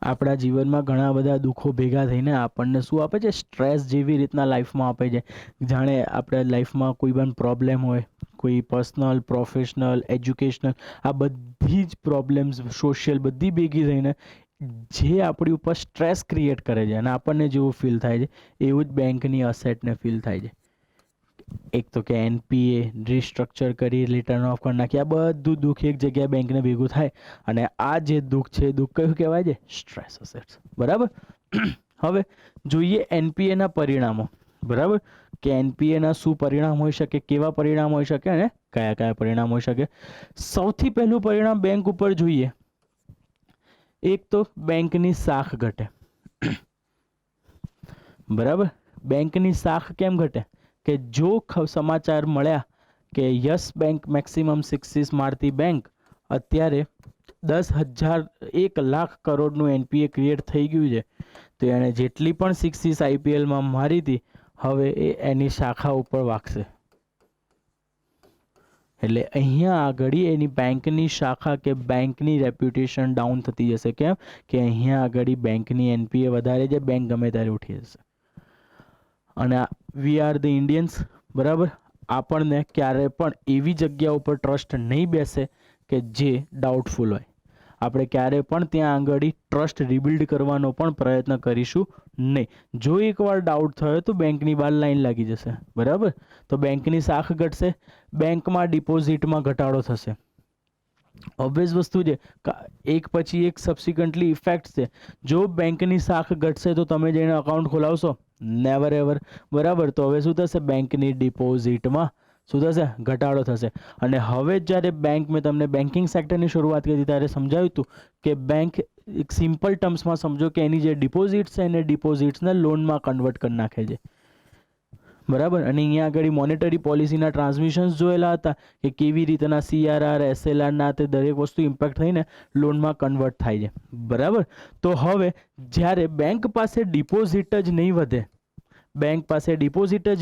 Speaker 1: આપણા જીવનમાં ઘણા બધા દુઃખો ભેગા થઈને આપણને શું આપે છે? સ્ટ્રેસ જેવી રીતના લાઈફમાં આપે છે. જાણે આપણે લાઈફમાં કોઈ પણ પ્રોબ્લેમ હોય, કોઈ પર્સનલ, પ્રોફેશનલ, એજ્યુકેશનલ, આ બધી જ પ્રોબ્લેમ્સ, સોશિયલ, બધી ભેગી થઈને જે આપણી ઉપર સ્ટ્રેસ ક્રિએટ કરે છે અને આપણને જેવું ફીલ થાય છે, એવું જ બેંકની અસેટને ફીલ થાય છે. એક તો કે એનપીએ રિસ્ટ્રક્ચર કરી, રિટર્ન ઓફ કરી નાખી, આ બધું દુઃખ એક જગ્યાએ બેંકને ભેગું થાય અને આ જે દુઃખ છે, દુઃખ કયું કહેવાય છે? સ્ટ્રેસ અસેટ્સ, બરાબર. હવે જોઈએ એનપીએના પરિણામો, બરાબર. કે એનપીએના શું પરિણામ હોઈ શકે, કેવા પરિણામ હોઈ શકે અને કયા પરિણામ હોઈ શકે. સૌથી પહેલું પરિણામ બેંક ઉપર જોઈએ. એક તો બેંકની શાખ ઘટે, બરાબર. બેંકની શાખ કેમ ઘટે? કે જો સમાચાર મળ્યા કે યસ બેંક મેક્સિમમ 6 મારતી બેંક અત્યારે 10,000 1,00,000 કરોડનું એનપીએ ક્રિએટ થઈ ગયું છે, તો એણે જેટલી પણ 6 આઈપીએલમાં મારી હતી, હવે એ એની શાખા ઉપર વાગશે. એટલે અહીંયા આગળ એની બેંકની શાખા કે બેંકની રેપ્યુટેશન ડાઉન થતી જશે. કેમ? કે અહીંયા આગળ બેંકની એનપીએ વધારે છે, બેંક ગમે ત્યારે ઉઠી જશે. અને વી આર ધ ઇન્ડિયન્સ, બરાબર. આપણને ક્યારે પણ એવી જગ્યા ઉપર ટ્રસ્ટ નહીં બેસે કે જે ડાઉટફુલ હોય. આપણે ક્યારે પણ ત્યાં આગળ ટ્રસ્ટ રિબિલ્ડ કરવાનો પણ પ્રયત્ન કરીશું નહીં. જો એકવાર ડાઉટ થયો તો બેંકની બહાર લાઈન લાગી જશે, બરાબર. તો બેંકની શાખ ઘટશે, બેંકમાં ડિપોઝિટમાં ઘટાડો થશે. ઓબ્વિયસ વસ્તુ છે, એક પછી એક સબસિક્વન્ટલી ઇફેક્ટ છે. જો બેંકની શાખ ઘટશે તો તમે જઈને અકાઉન્ટ ખોલાવશો? નેવર એવર, બરાબર. તો હવે શું થશે? બેંકની ડિપોઝિટમાં શું થશે? ઘટાડો થશે. અને હવે જ્યારે મેં તમને બેન્કિંગ સેક્ટરની શરૂઆત કરી ત્યારે સમજાવ્યું હતું કે બેંક એક સિમ્પલ ટર્મ્સમાં સમજો કે એની જે ડિપોઝિટ્સ છે એને ડિપોઝિટ્સને લોનમાં કન્વર્ટ કરી નાખે છે, બરાબર. અને અહીંયા આગળ મોનેટરી પોલિસીના ટ્રાન્સમિશન્સ જોયેલા હતા કે કેવી રીતના CRR, SLR તે દરેક વસ્તુ ઇમ્પેક્ટ થઈને લોનમાં કન્વર્ટ થાય છે, બરાબર. તો હવે જ્યારે બેંક પાસે ડિપોઝિટ જ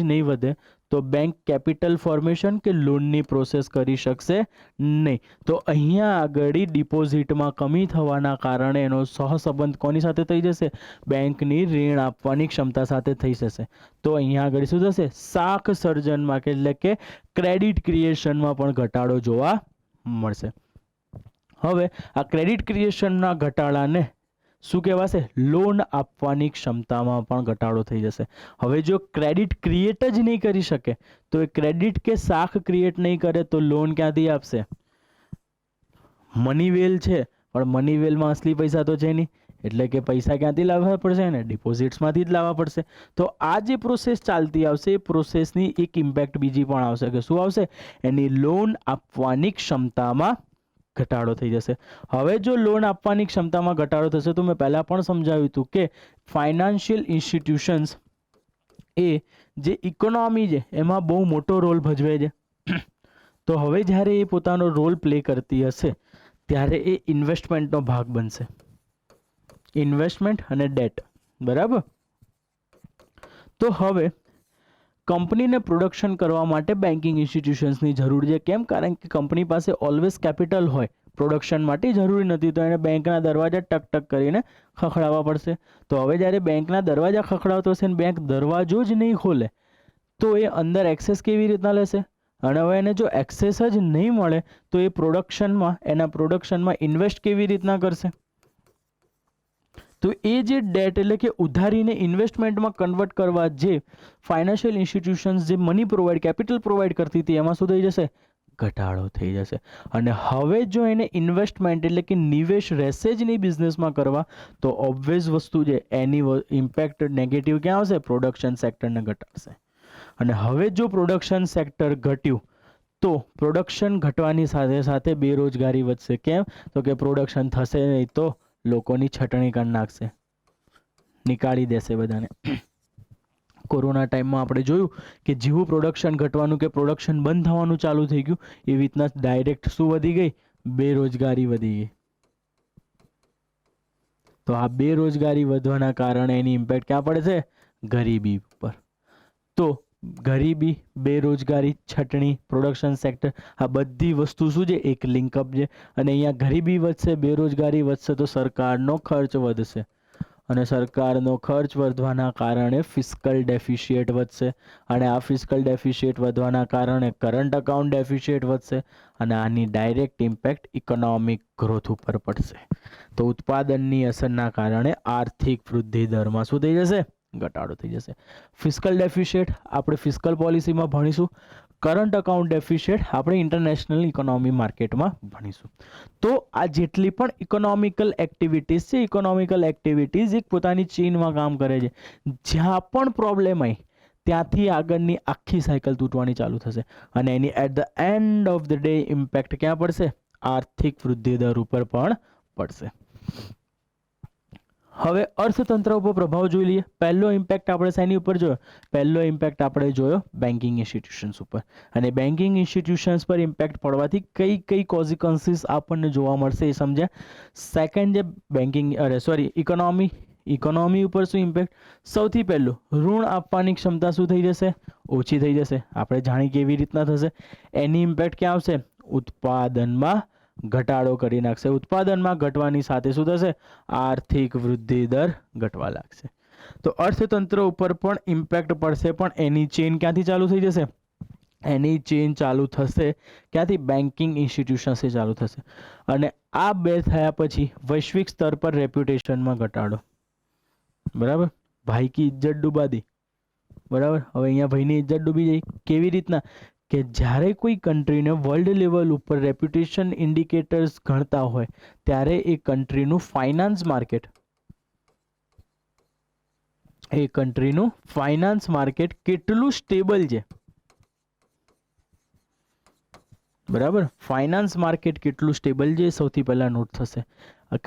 Speaker 1: નહીં વધે, તો બેંક કેપિટલ ફોર્મેશન કે લોનની પ્રોસેસ કરી શકશે નહીં. તો અહીંયા આગળ ડિપોઝિટમાં કમી થવાના કારણે એનો સહસંબંધ કોની સાથે થઈ જશે? બેંકની ઋણ આપવાની ક્ષમતા સાથે થઈ જશે. તો અહીંયા આગળ શું થશે? શાખ સર્જનમાં, એટલે કે ક્રેડિટ ક્રિએશનમાં પણ ઘટાડો જોવા મળશે. હવે આ ક્રેડિટ ક્રિએશનના ઘટાડાને શું કહેવાશે? લોન આપવાની ક્ષમતામાં પણ ઘટાડો થઈ જશે. હવે જો ક્રેડિટ ક્રિએટ જ નહીં કરી શકે તો એ ક્રેડિટ કે શાખ ક્રિએટ નહીં કરે તો લોન ક્યાંથી આપશે? મની વેલ છે પણ મની વેલમાં અસલી પૈસા તો છે નહીં, એટલે કે પૈસા ક્યાંથી લાવવા પડશે ને? ડિપોઝિટ્સમાંથી જ લાવવા પડશે. તો આ જે પ્રોસેસ ચાલતી આવશે એ પ્રોસેસની એક ઇમ્પેક્ટ બીજી પણ આવશે કે શું આવશે? એની લોન આપવાની ક્ષમતામાં ઘટાડો થઈ જશે. હવે જો લોન આપવાની ક્ષમતામાં ઘટાડો થશે તો મેં પહેલાં પણ સમજાવ્યું હતું કે ફાઇનાન્શિયલ ઇન્સ્ટિટ્યુશન્સ એ જે ઇકોનોમી છે એમાં બહુ મોટો રોલ ભજવે છે. તો હવે જ્યારે એ પોતાનો રોલ પ્લે કરતી હશે ત્યારે એ ઇન્વેસ્ટમેન્ટનો ભાગ બનશે. ઇન્વેસ્ટમેન્ટ અને ડેટ, બરાબર. તો હવે કંપનીને પ્રોડક્શન કરવા માટે બેન્કિંગ ઇન્સ્ટિટ્યુશન્સની જરૂર છે. કેમ? કારણ કે કંપની પાસે ઓલવેઝ કેપિટલ હોય, પ્રોડક્શન માટે જરૂરી નથી, તો એને બેંકના દરવાજા ટક ટક કરીને ખખડાવવા પડશે. તો હવે જ્યારે બેંકના દરવાજા ખખડાવતો હશે ને બેંક દરવાજો જ નહીં ખોલે તો એ અંદર એક્સેસ કેવી રીતના લેશે? અને હવે એને જો એક્સેસ જ નહીં મળે તો એ એના પ્રોડક્શનમાં ઇન્વેસ્ટ કેવી રીતના કરશે? તો એ જે ડેટ એટલે કે ઉધારીને ઇન્વેસ્ટમેન્ટમાં કન્વર્ટ કરવા જે ફાઇનાન્શિયલ ઇન્સ્ટિટ્યુશન્સ જે મની પ્રોવાઈડ, કેપિટલ પ્રોવાઈડ કરતી હતી એમાં શું થઈ જશે? ઘટાડો થઈ જશે. અને હવે જો એને ઇન્વેસ્ટમેન્ટ એટલે કે નિવેશ રહેશે જ નહીં બિઝનેસમાં કરવા તો ઓબ્વિયસ વસ્તુ છે એની ઇમ્પેક્ટ નેગેટિવ ક્યાં આવશે? પ્રોડક્શન સેક્ટરને ઘટાડશે. અને હવે જો પ્રોડક્શન સેક્ટર ઘટ્યું તો પ્રોડક્શન ઘટવાની સાથે સાથે બેરોજગારી વધશે. કેમ? તો કે પ્રોડક્શન થશે નહીં તો લોકોની છટણી કરી નાખશે, નીકાળી દેશે બધાને. કોરોના ટાઈમમાં આપણે જોયું કે જેવું પ્રોડક્શન ઘટવાનું કે પ્રોડક્શન બંધ થવાનું ચાલુ થઈ ગયું એવી રીતના ડાયરેક્ટ શું વધી ગઈ? બેરોજગારી વધી ગઈ. તો આ બેરોજગારી વધવાના કારણે એની ઇમ્પેક્ટ ક્યાં પડે છે? ગરીબી ઉપર. તો ગરીબી, બેરોજગારી, છટણી, પ્રોડક્શન સેક્ટર આ બધી વસ્તુ શું છે? એક લિંકઅપ છે. અને અહીંયા ગરીબી વધશે, બેરોજગારી વધશે તો સરકારનો ખર્ચ વધશે. અને સરકારનો ખર્ચ વધવાના કારણે ફિસ્કલ ડેફિશિયેટ વધશે. અને આ ફિસ્કલ ડેફિશિયેટ વધવાના કારણે કરંટ અકાઉન્ટ ડેફિશિયેટ વધશે. અને આની ડાયરેક્ટ ઇમ્પેક્ટ ઇકોનોમિક ગ્રોથ ઉપર પડશે. તો ઉત્પાદનની અસરના કારણે આર્થિક વૃદ્ધિ દરમાં શું થઈ જશે? ઘટાડો થઈ જશે. ફિસ્કલ ડેફિશિયેટ આપણે ફિસ્કલ પોલિસીમાં ભણીશું. કરંટ અકાઉન્ટ ડેફિશિયેટ આપણે ઇન્ટરનેશનલ ઇકોનોમી માર્કેટમાં ભણીશું. તો આ જેટલી પણ ઇકોનોમિકલ એક્ટિવિટીઝ છે, ઇકોનોમિકલ એક્ટિવિટીઝ એક પોતાની ચેઇનમાં કામ કરે છે. જ્યાં પણ પ્રોબ્લેમ આવી ત્યાંથી આગળની આખી સાયકલ તૂટવાની ચાલુ થશે અને એની at the end of the day impact ક્યાં પડશે? આર્થિક વૃદ્ધિ દર ઉપર પણ પડશે. હવે અર્થતંત્ર ઉપર પ્રભાવ જોઈ લઈએ. પહેલો ઇમ્પેક્ટ આપણે શેની ઉપર જોયો? પહેલો ઇમ્પેક્ટ આપણે જોયો બેન્કિંગ ઇન્સ્ટિટ્યુશન્સ ઉપર. અને બેન્કિંગ ઇન્સ્ટિટ્યુશન્સ પર ઇમ્પેક્ટ પડવાથી કઈ કઈ કોન્સિક્વન્સીસ આપણને જોવા મળશે એ સમજ્યા. સેકન્ડ જે ઇકોનોમી ઉપર શું ઇમ્પેક્ટ? સૌથી પહેલું ઋણ આપવાની ક્ષમતા શું થઈ જશે? ઓછી થઈ જશે. આપણે જાણી કેવી રીતના થશે? એની ઇમ્પેક્ટ ક્યાં આવશે? ઉત્પાદનમાં ઘટાડો કરી નાખશે. ઉત્પાદનમાં ઘટવાની સાથે શું થશે? આર્થિક વૃદ્ધિ દર ઘટવા લાગશે. તો અર્થતંત્ર ઉપર પણ ઇમ્પેક્ટ પડશે, પણ એની ચેઇન ક્યાંથી ચાલુ થઈ જશે? એની ચેઇન ચાલુ થશે ક્યાંથી? બેન્કિંગ ઇન્સ્ટિટ્યુશન્સથી ચાલુ થશે. અને આ બે થયા પછી વૈશ્વિક સ્તર પર રેપ્યુટેશનમાં ઘટાડો. બરાબર. ભાઈ કી ઇજ્જત ડૂબા દી. બરાબર. હવે અહીંયા ભાઈની ઇજ્જત ડૂબી જાય. કેવી રીતના? કે જ્યારે કોઈ કન્ટ્રીને વર્લ્ડ લેવલ ઉપર રેપ્યુટેશન ઇન્ડિકેટર્સ ગણતા હોય ત્યારે એ કન્ટ્રીનું ફાઇનાન્સ માર્કેટ કેટલું સ્ટેબલ છે. બરાબર. ફાઇનાન્સ માર્કેટ કેટલું સ્ટેબલ છે સૌથી પહેલા નોટ થશે.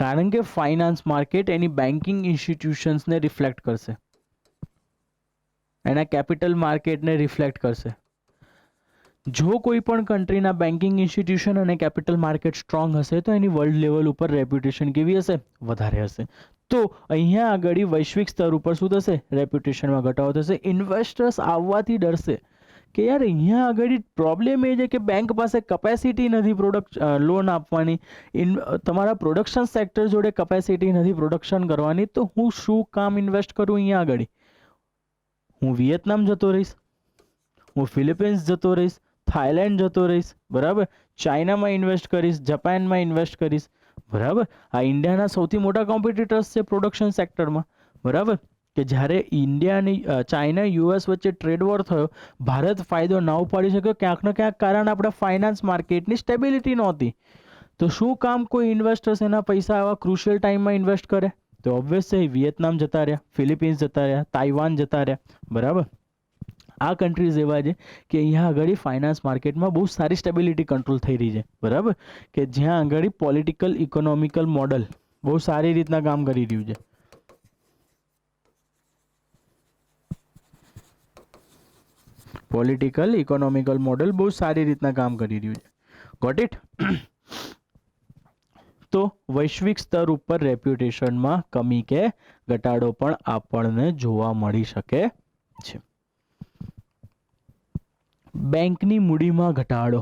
Speaker 1: કારણ કે ફાઇનાન્સ માર્કેટ એની બેન્કિંગ ઇન્સ્ટિટ્યુશન્સને રિફ્લેક્ટ કરશે, એના કેપિટલ માર્કેટને રિફ્લેક્ટ કરશે. જો કોઈ પણ કન્ટ્રીના બેન્કિંગ ઇન્સ્ટિટ્યુશન અને કેપિટલ માર્કેટ સ્ટ્રોંગ હશે તો એની વર્લ્ડ લેવલ ઉપર રેપ્યુટેશન કેવી હશે? વધારે હશે. તો અહીંયા આગળ વૈશ્વિક સ્તર ઉપર શું થશે? રેપ્યુટેશનમાં ઘટાડો થશે. ઇન્વેસ્ટર્સ આવવાથી ડરશે કે યાર અહીંયા આગળ પ્રોબ્લેમ એ છે કે બેંક પાસે કેપેસિટી નથી લોન આપવાની. તમારા પ્રોડક્શન સેક્ટર જોડે કેપેસિટી નથી પ્રોડક્શન કરવાની, તો હું શું કામ ઇન્વેસ્ટ કરું અહીંયા આગળ? હું વિયેતનામ જતો રહીશ, હું ફિલિપિન્સ જતો રહીશ, થાઈલેન્ડ જતો રહીશ, બરાબર, ચાઇનામાં ઇન્વેસ્ટ કરીશ, જાપાનમાં ઇન્વેસ્ટ કરીશ, બરાબર. આ ઇન્ડિયાના સૌથી મોટા કોમ્પિટિટર્સ છે પ્રોડક્શન સેક્ટરમાં. બરાબર. કે જ્યારે ઇન્ડિયા અને ચાઇના યુએસ વચ્ચે ટ્રેડ વોર થયો, ભારત ફાયદો ના ઉપાડી શક્યો, ક્યાંક ને ક્યાંક કારણ આપણા ફાઇનાન્સ માર્કેટની સ્ટેબિલિટી નહોતી. તો શું કામ કોઈ ઇન્વેસ્ટર્સ એના પૈસા આવા ક્રુશિયલ ટાઈમમાં ઇન્વેસ્ટ કરે? તો ઓબ્વિયસ છે વિયેતનામ જતા રહ્યા, ફિલિપિન્સ જતા રહ્યા, તાઇવાન જતા રહ્યા. બરાબર. આ કન્ટ્રીઝ એવા છે કે અહીંયા આગળ ફાઇનાન્સ માર્કેટમાં બહુ સારી સ્ટેબિલિટી કંટ્રોલ થઈ રહી છે. બરાબર. કે જ્યાં આગળ પોલિટિકલ ઇકોનોમિકલ મોડલ બહુ સારી રીતના કામ કરી રહ્યું છે. પોલિટિકલ ઇકોનોમિકલ મોડલ બહુ સારી રીતના કામ કરી રહ્યું છે. Got it? તો વૈશ્વિક સ્તર ઉપર રેપ્યુટેશનમાં કમી કે ઘટાડો પણ આપણને જોવા મળી શકે છે. બેંકની મૂડીમાં ઘટાડો.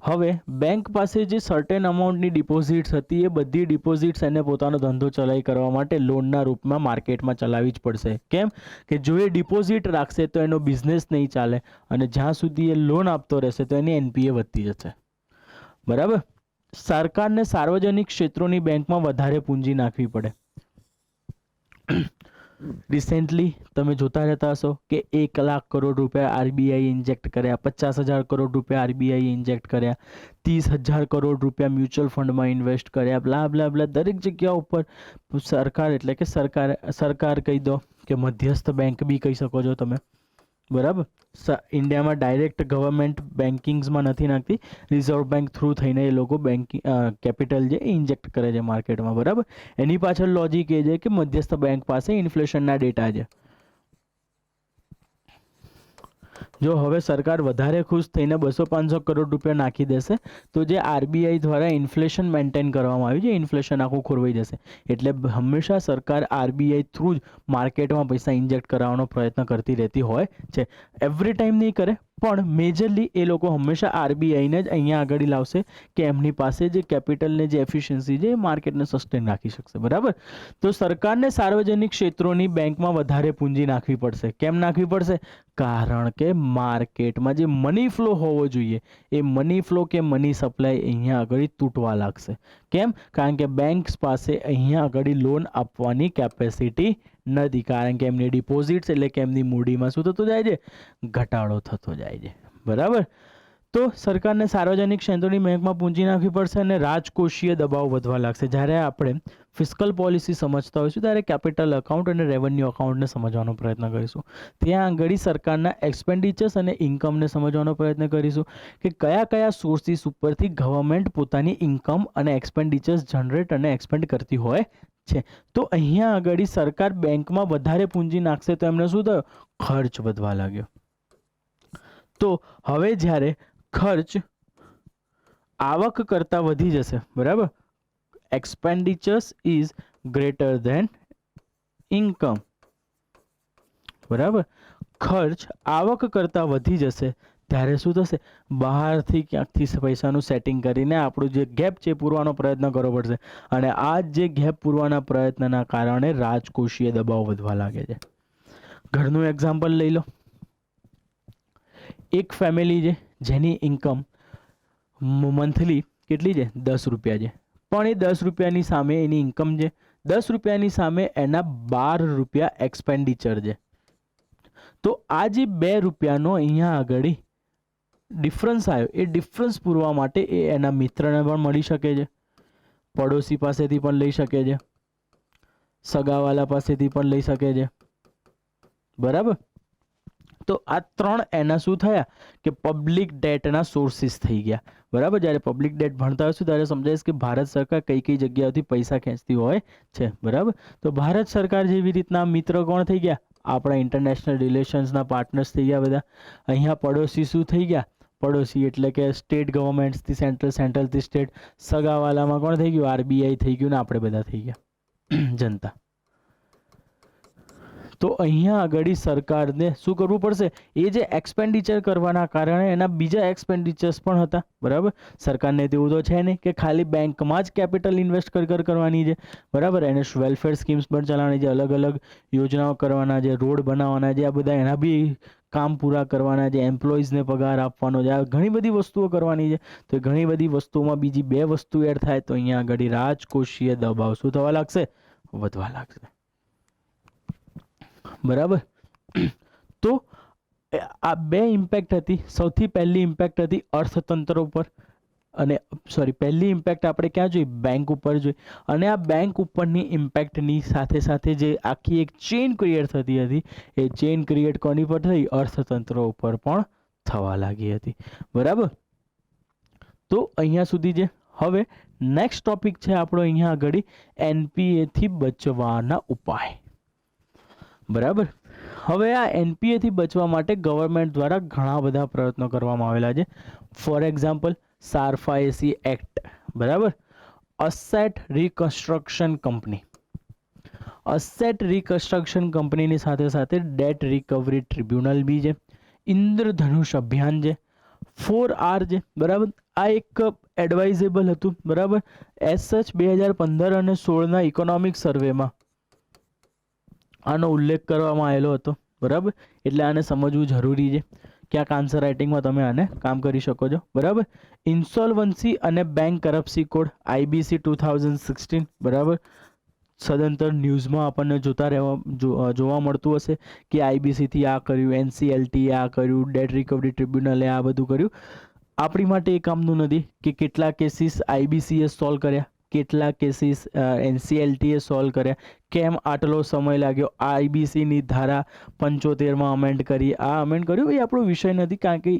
Speaker 1: હવે બેંક પાસે જે સર્ટેન અમાઉન્ટની ડિપોઝિટ્સ હતી એ બધી ડિપોઝિટ્સ એને પોતાનો ધંધો ચલાવી કરવા માટે લોનના રૂપમાં માર્કેટમાં ચલાવવી જ પડશે. કેમ કે જો એ ડિપોઝિટ રાખશે તો એનો બિઝનેસ નહીં ચાલે, અને જ્યાં સુધી એ લોન આપતો રહેશે તો એની એનપીએ વધતી જશે. બરાબર. સરકારને સાર્વજનિક ક્ષેત્રોની બેંકમાં વધારે પૂંજી નાખવી પડે. રિસેન્ટલી તમે જોતા રહેતા હશો કે 1,00,000 કરોડ રૂપિયા આરબીઆઈ ઇન્જેક્ટ કર્યા, 50,000 કરોડ રૂપિયા આરબીઆઈ ઇન્જેક્ટ કર્યા, 30,000 કરોડ રૂપિયા મ્યુચ્યુઅલ ફંડમાં ઇન્વેસ્ટ કર્યા, બ્લા બ્લા બ્લા. દરેક જગ્યા ઉપર સરકાર, એટલે કે સરકાર કહી દો કે મધ્યસ્થ બેંક બી કહી શકો છો તમે. બરાબર. ઇન્ડિયામાં ડાયરેક્ટ ગવર્મેન્ટ બેન્કિંગ્સમાં નથી નાખતી, રિઝર્વ બેંક થ્રુ થઈને એ લોકો બેન્કિંગ કેપિટલ જે ઇન્જેક્ટ કરે છે માર્કેટમાં. બરાબર. એની પાછળ લોજિક એ છે કે મધ્યસ્થ બેંક પાસે ઇન્ફ્લેશનના ડેટા છે. જો હવે સરકાર વધારે ખુશ થઈને 200-500 કરોડ રૂપિયા નાખી દેશે તો જે આરબીઆઈ દ્વારા ઇન્ફ્લેશન મેન્ટેન કરવામાં આવ્યું છે, ઇન્ફ્લેશન આખું ખોરવાઈ જશે. એટલે હંમેશા સરકાર આરબીઆઈ થ્રુ જ માર્કેટમાં પૈસા ઇન્જેક્ટ કરાવવાનો પ્રયત્ન કરતી રહેતી હોય છે. એવરી ટાઈમ નહીં કરે, પણ મેજરલી એ લોકો હંમેશા આરબીઆઈને જ અહીંયા આગળ લાવશે કે એમની પાસે જે કેપિટલને જે એફિશિયન્સી છે એ માર્કેટને સસ્ટેન રાખી શકશે. બરાબર. તો સરકારને સાર્વજનિક ક્ષેત્રોની બેંકમાં વધારે પૂંજી નાખવી પડશે. કેમ નાખવી પડશે? કારણ કે માર્કેટમાં જે મની ફ્લો હોવો જોઈએ એ મની ફ્લો કે મની સપ્લાય અહીંયા આગળ તૂટવા લાગશે. કેમ? કારણ કે બેંક્સ પાસે અહીંયા આગળ લોન આપવાની કેપેસિટી નથી, કારણ કે એમની ડિપોઝિટ્સ એટલે કે એમની મૂડીમાં શું થતું જાય છે? ઘટાડો થતો જાય છે. બરાબર. તો સરકારને સાર્વજનિક ક્ષેત્રોની બેંકમાં પૂંજી નાખવી પડશે અને રાજકોષીય દબાવ વધવા લાગશે. જ્યારે આપણે ફિસ્કલ પોલિસી સમજતા હોઈશું ત્યારે કેપિટલ અકાઉન્ટ અને રેવન્યુ અકાઉન્ટને સમજવાનો પ્રયત્ન કરીશું. ત્યાં આગળ સરકારના એક્સપેન્ડિચર્સ અને ઇન્કમને સમજવાનો પ્રયત્ન કરીશું કે કયા કયા સોર્સિસ ઉપરથી ગવર્મેન્ટ પોતાની ઇન્કમ અને એક્સપેન્ડિચર્સ જનરેટ અને એક્સપેન્ડ કરતી હોય છે. તો અહીંયા આગળ સરકાર બેંકમાં વધારે પૂંજી નાખશે તો એમને શું થયું? ખર્ચ વધવા લાગ્યો. તો હવે જ્યારે ખર્ચ આવક કરતાં વધી જશે, બરાબર, એક્સપેન્ડિચર્સ ઇઝ ગ્રેટર ધેન ઇન્કમ. બરાબર. ખર્ચ આવક કરતાં વધી જશે ત્યારે શું થશે? બહારથી ક્યાંકથી પૈસાનું સેટિંગ કરીને આપણું જે ગેપ છે પૂરવાનો પ્રયત્ન કરવો પડશે, અને આ જે ગેપ પૂરવાના પ્રયત્નના કારણે રાજકોષીય દબાવ વધવા લાગે છે. ઘરનું એક્ઝામ્પલ લઈ લો. એક ફેમિલી છે જેની ઇન્કમ મંથલી કેટલી છે? 10 રૂપિયા છે. પણ એ 10 રૂપિયાની સામે એની ઇન્કમ છે, 10 રૂપિયાની સામે એના 12 રૂપિયા એક્સપેન્ડિચર છે. તો આ જે 2 રૂપિયાનો અહીંયા આગળ ડિફરન્સ આવ્યો, એ ડિફરન્સ પૂરવા માટે એ એના મિત્રને પણ મળી શકે છે, પડોશી પાસેથી પણ લઈ શકે છે, સગાવાલા પાસેથી પણ લઈ શકે છે. બરાબર. તો આ 3 એના શું થયા કે પબ્લિક ડેટના સોર્સિસ થઈ ગયા. બરાબર. જ્યારે પબ્લિક ડેટ ભણતા હશું ત્યારે સમજાઈશ કે ભારત સરકાર કઈ કઈ જગ્યાઓથી પૈસા ખેંચતી હોય છે. બરાબર. તો ભારત સરકાર જેવી રીતના મિત્ર કોણ થઈ ગયા? આપણા ઇન્ટરનેશનલ રિલેશન્સના પાર્ટનર્સ થઈ ગયા બધા. અહીંયા પડોશી શું થઈ ગયા? પડોશી એટલે કે સ્ટેટ ગવર્મેન્ટ્સથી સેન્ટ્રલ, સેન્ટ્રલથી સ્ટેટ. સગાવાલામાં કોણ થઈ ગયું? આરબીઆઈ થઈ ગયું ને આપણે બધા થઈ ગયા જનતા. તો અહીંયા આગળ સરકારને શું કરવું પડશે? એ જે એક્સપેન્ડિચર કરવાના કારણે એના બીજા એક્સપેન્ડિચર્સ પણ હતા. બરાબર. સરકારને તેવું તો છે નહીં કે ખાલી બેંકમાં જ કેપિટલ ઇન્વેસ્ટ કરવાની છે. બરાબર. એને વેલફેર સ્કીમ્સ પણ ચલાવવાની છે, અલગ અલગ યોજનાઓ કરવાના છે, રોડ બનાવવાના છે, આ બધા એના બી કામ પૂરા કરવાના છે, એમ્પ્લોઈઝને પગાર આપવાનો છે, આ ઘણી બધી વસ્તુઓ કરવાની છે. તો એ ઘણી બધી વસ્તુઓમાં બીજી બે વસ્તુ એડ થાય તો અહીંયા આગળ રાજકોષીય દબાવ શું થવા લાગશે? વધવા લાગશે. બરાબર. તો આ બે ઇમ્પેક્ટ હતી. સૌથી પહેલી ઇમ્પેક્ટ હતી અર્થતંત્ર ઉપર, અને સોરી પહેલી ઇમ્પેક્ટ આપણે ક્યાં જોઈ? બેંક ઉપર જોઈ. અને આ બેંક ઉપરની ઇમ્પેક્ટની સાથે સાથે જે આખી એક ચેઇન ક્રિએટ થતી હતી, એ ચેઇન ક્રિએટ કોની પર થઈ? અર્થતંત્ર ઉપર પણ થવા લાગી હતી. બરાબર. તો અહીંયા સુધી જે હવે નેક્સ્ટ ટોપિક છે આપણો અહીંયા આગળ એનપીએ થી બચવાના ઉપાય. બરાબર. હવે આ એનપીએ થી બચવા માટે ગવર્મેન્ટ દ્વારા ઘણા બધા પ્રયત્નો કરવામાં આવેલા છે. ફોર એક્ઝામ્પલ સારફા એસી એક્ટ, બરાબર. Asset reconstruction company, asset reconstruction કંપનીની સાથે સાથે ડેટ રિકવરી ટ્રિબ્યુનલ બી છે, ઇન્દ્રધનુષ અભિયાન છે, 4R છે, બરાબર. આ એક એડવાઇઝેબલ હતું, બરાબર. એસ સચ 2015 અને 16ના ઇકોનોમિક સર્વેમાં આનો ઉલ્લેખ કરવામાં આવેલો હતો, બરાબર. એટલે આને સમજવું જરૂરી છે. ક્યાંક આન્સર રાઇટિંગમાં તમે આને કામ કરી શકો છો, બરાબર. ઇન્સોલ્વન્સી અને બેંક કરપ્સી કોડ IBC 2016, બરાબર. સદંતર ન્યૂઝમાં આપણને જોવા મળતું હશે કે IBC થી આ કર્યું, NCLT આ કર્યું, ડેટ રિકવરી ટ્રિબ્યુનલે આ બધું કર્યું. આપણી માટે એ કામનું નથી કે કેટલા કેસીસ IBCએ સોલ્વ કર્યા, કેટલા કેસીસ NCLTએ સોલ્વ કર્યા, કેમ આટલો સમય લાગ્યો, IBCની ધારા 75માં અમેન્ડ કરી, આ અમેન્ડ કર્યું, એ આપણો વિષય નથી. કારણ કે